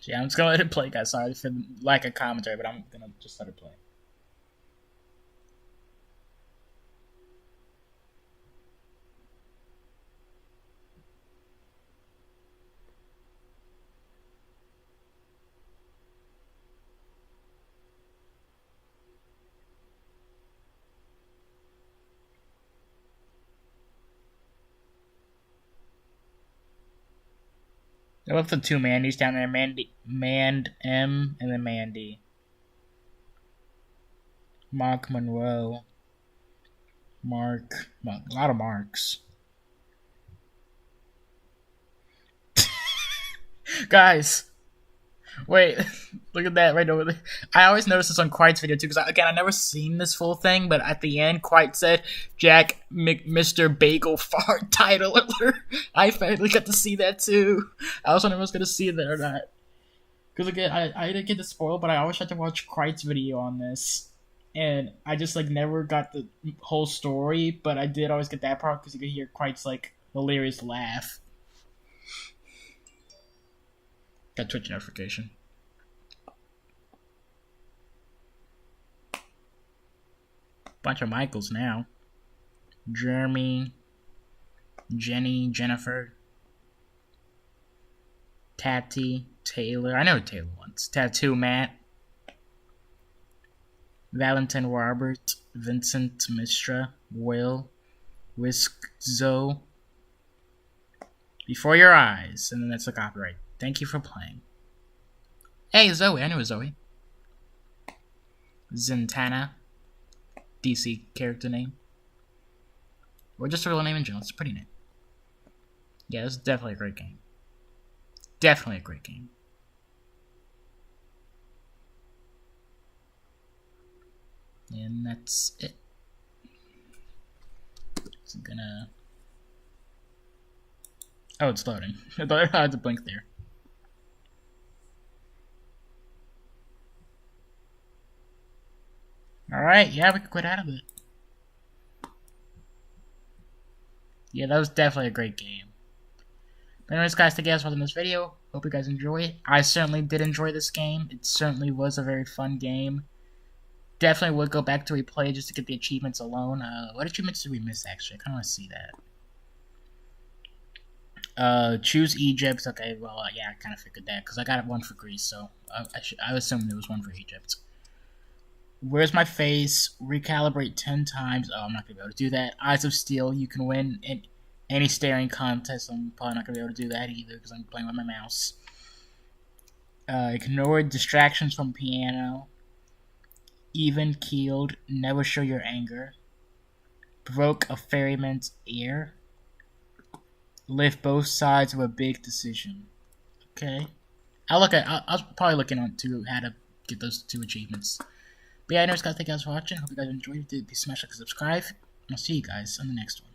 Yeah, I'm just gonna let it play, guys. Sorry for the lack of commentary, but I'm gonna just let it play. I love the two Mandys down there, Mand M and then Mandy. Mark Monroe. Mark, a lot of Marks. Guys, wait, look at that right over there. I always notice this on Quiet's video too, because I never seen this full thing, but at the end, Quiet said, Jack Mr. Bagel Fart title alert. I finally got to see that too. I was wondering if I was going to see that or not. Because again, I didn't get to spoil, but I always had to watch Quiet's video on this. And I just never got the whole story, but I did always get that part because you could hear Quiet's hilarious laugh. Got Twitch notification. Bunch of Michaels now. Jeremy, Jenny, Jennifer, Tati, Taylor. I know who Taylor wants. Tattoo Matt, Valentin Robert, Vincent Mistra, Will, Whisk Zoe. Before Your Eyes, and then that's the copyright. Thank you for playing. Hey, Zoe. I know Zoe. Zintana. DC character name. Or just a real name in general. It's a pretty name. Yeah, this is definitely a great game. Definitely a great game. And that's it. It's gonna... Oh, it's loading. I thought I had to blink there. Alright, yeah, we can quit out of it. Yeah, that was definitely a great game. But anyways, guys, thank you guys for watching this video. Hope you guys enjoy it. I certainly did enjoy this game. It certainly was a very fun game. Definitely would go back to replay just to get the achievements alone. What achievements did we miss, actually? I kind of want to see that. Choose Egypt. Okay, well, yeah, I kind of figured that, because I got one for Greece, so I assumed there was one for Egypt. Where's my face? Recalibrate 10 times. Oh, I'm not going to be able to do that. Eyes of Steel. You can win in any staring contest. I'm probably not going to be able to do that either, because I'm playing with my mouse. Ignore distractions from piano. Even-keeled. Never show your anger. Broke a ferryman's ear. Lift both sides of a big decision. Okay. I'll probably look into how to get those 2 achievements. But yeah, anyways, guys, thank you guys for watching. Hope you guys enjoyed. If you did, please smash like and subscribe. And I'll see you guys on the next one.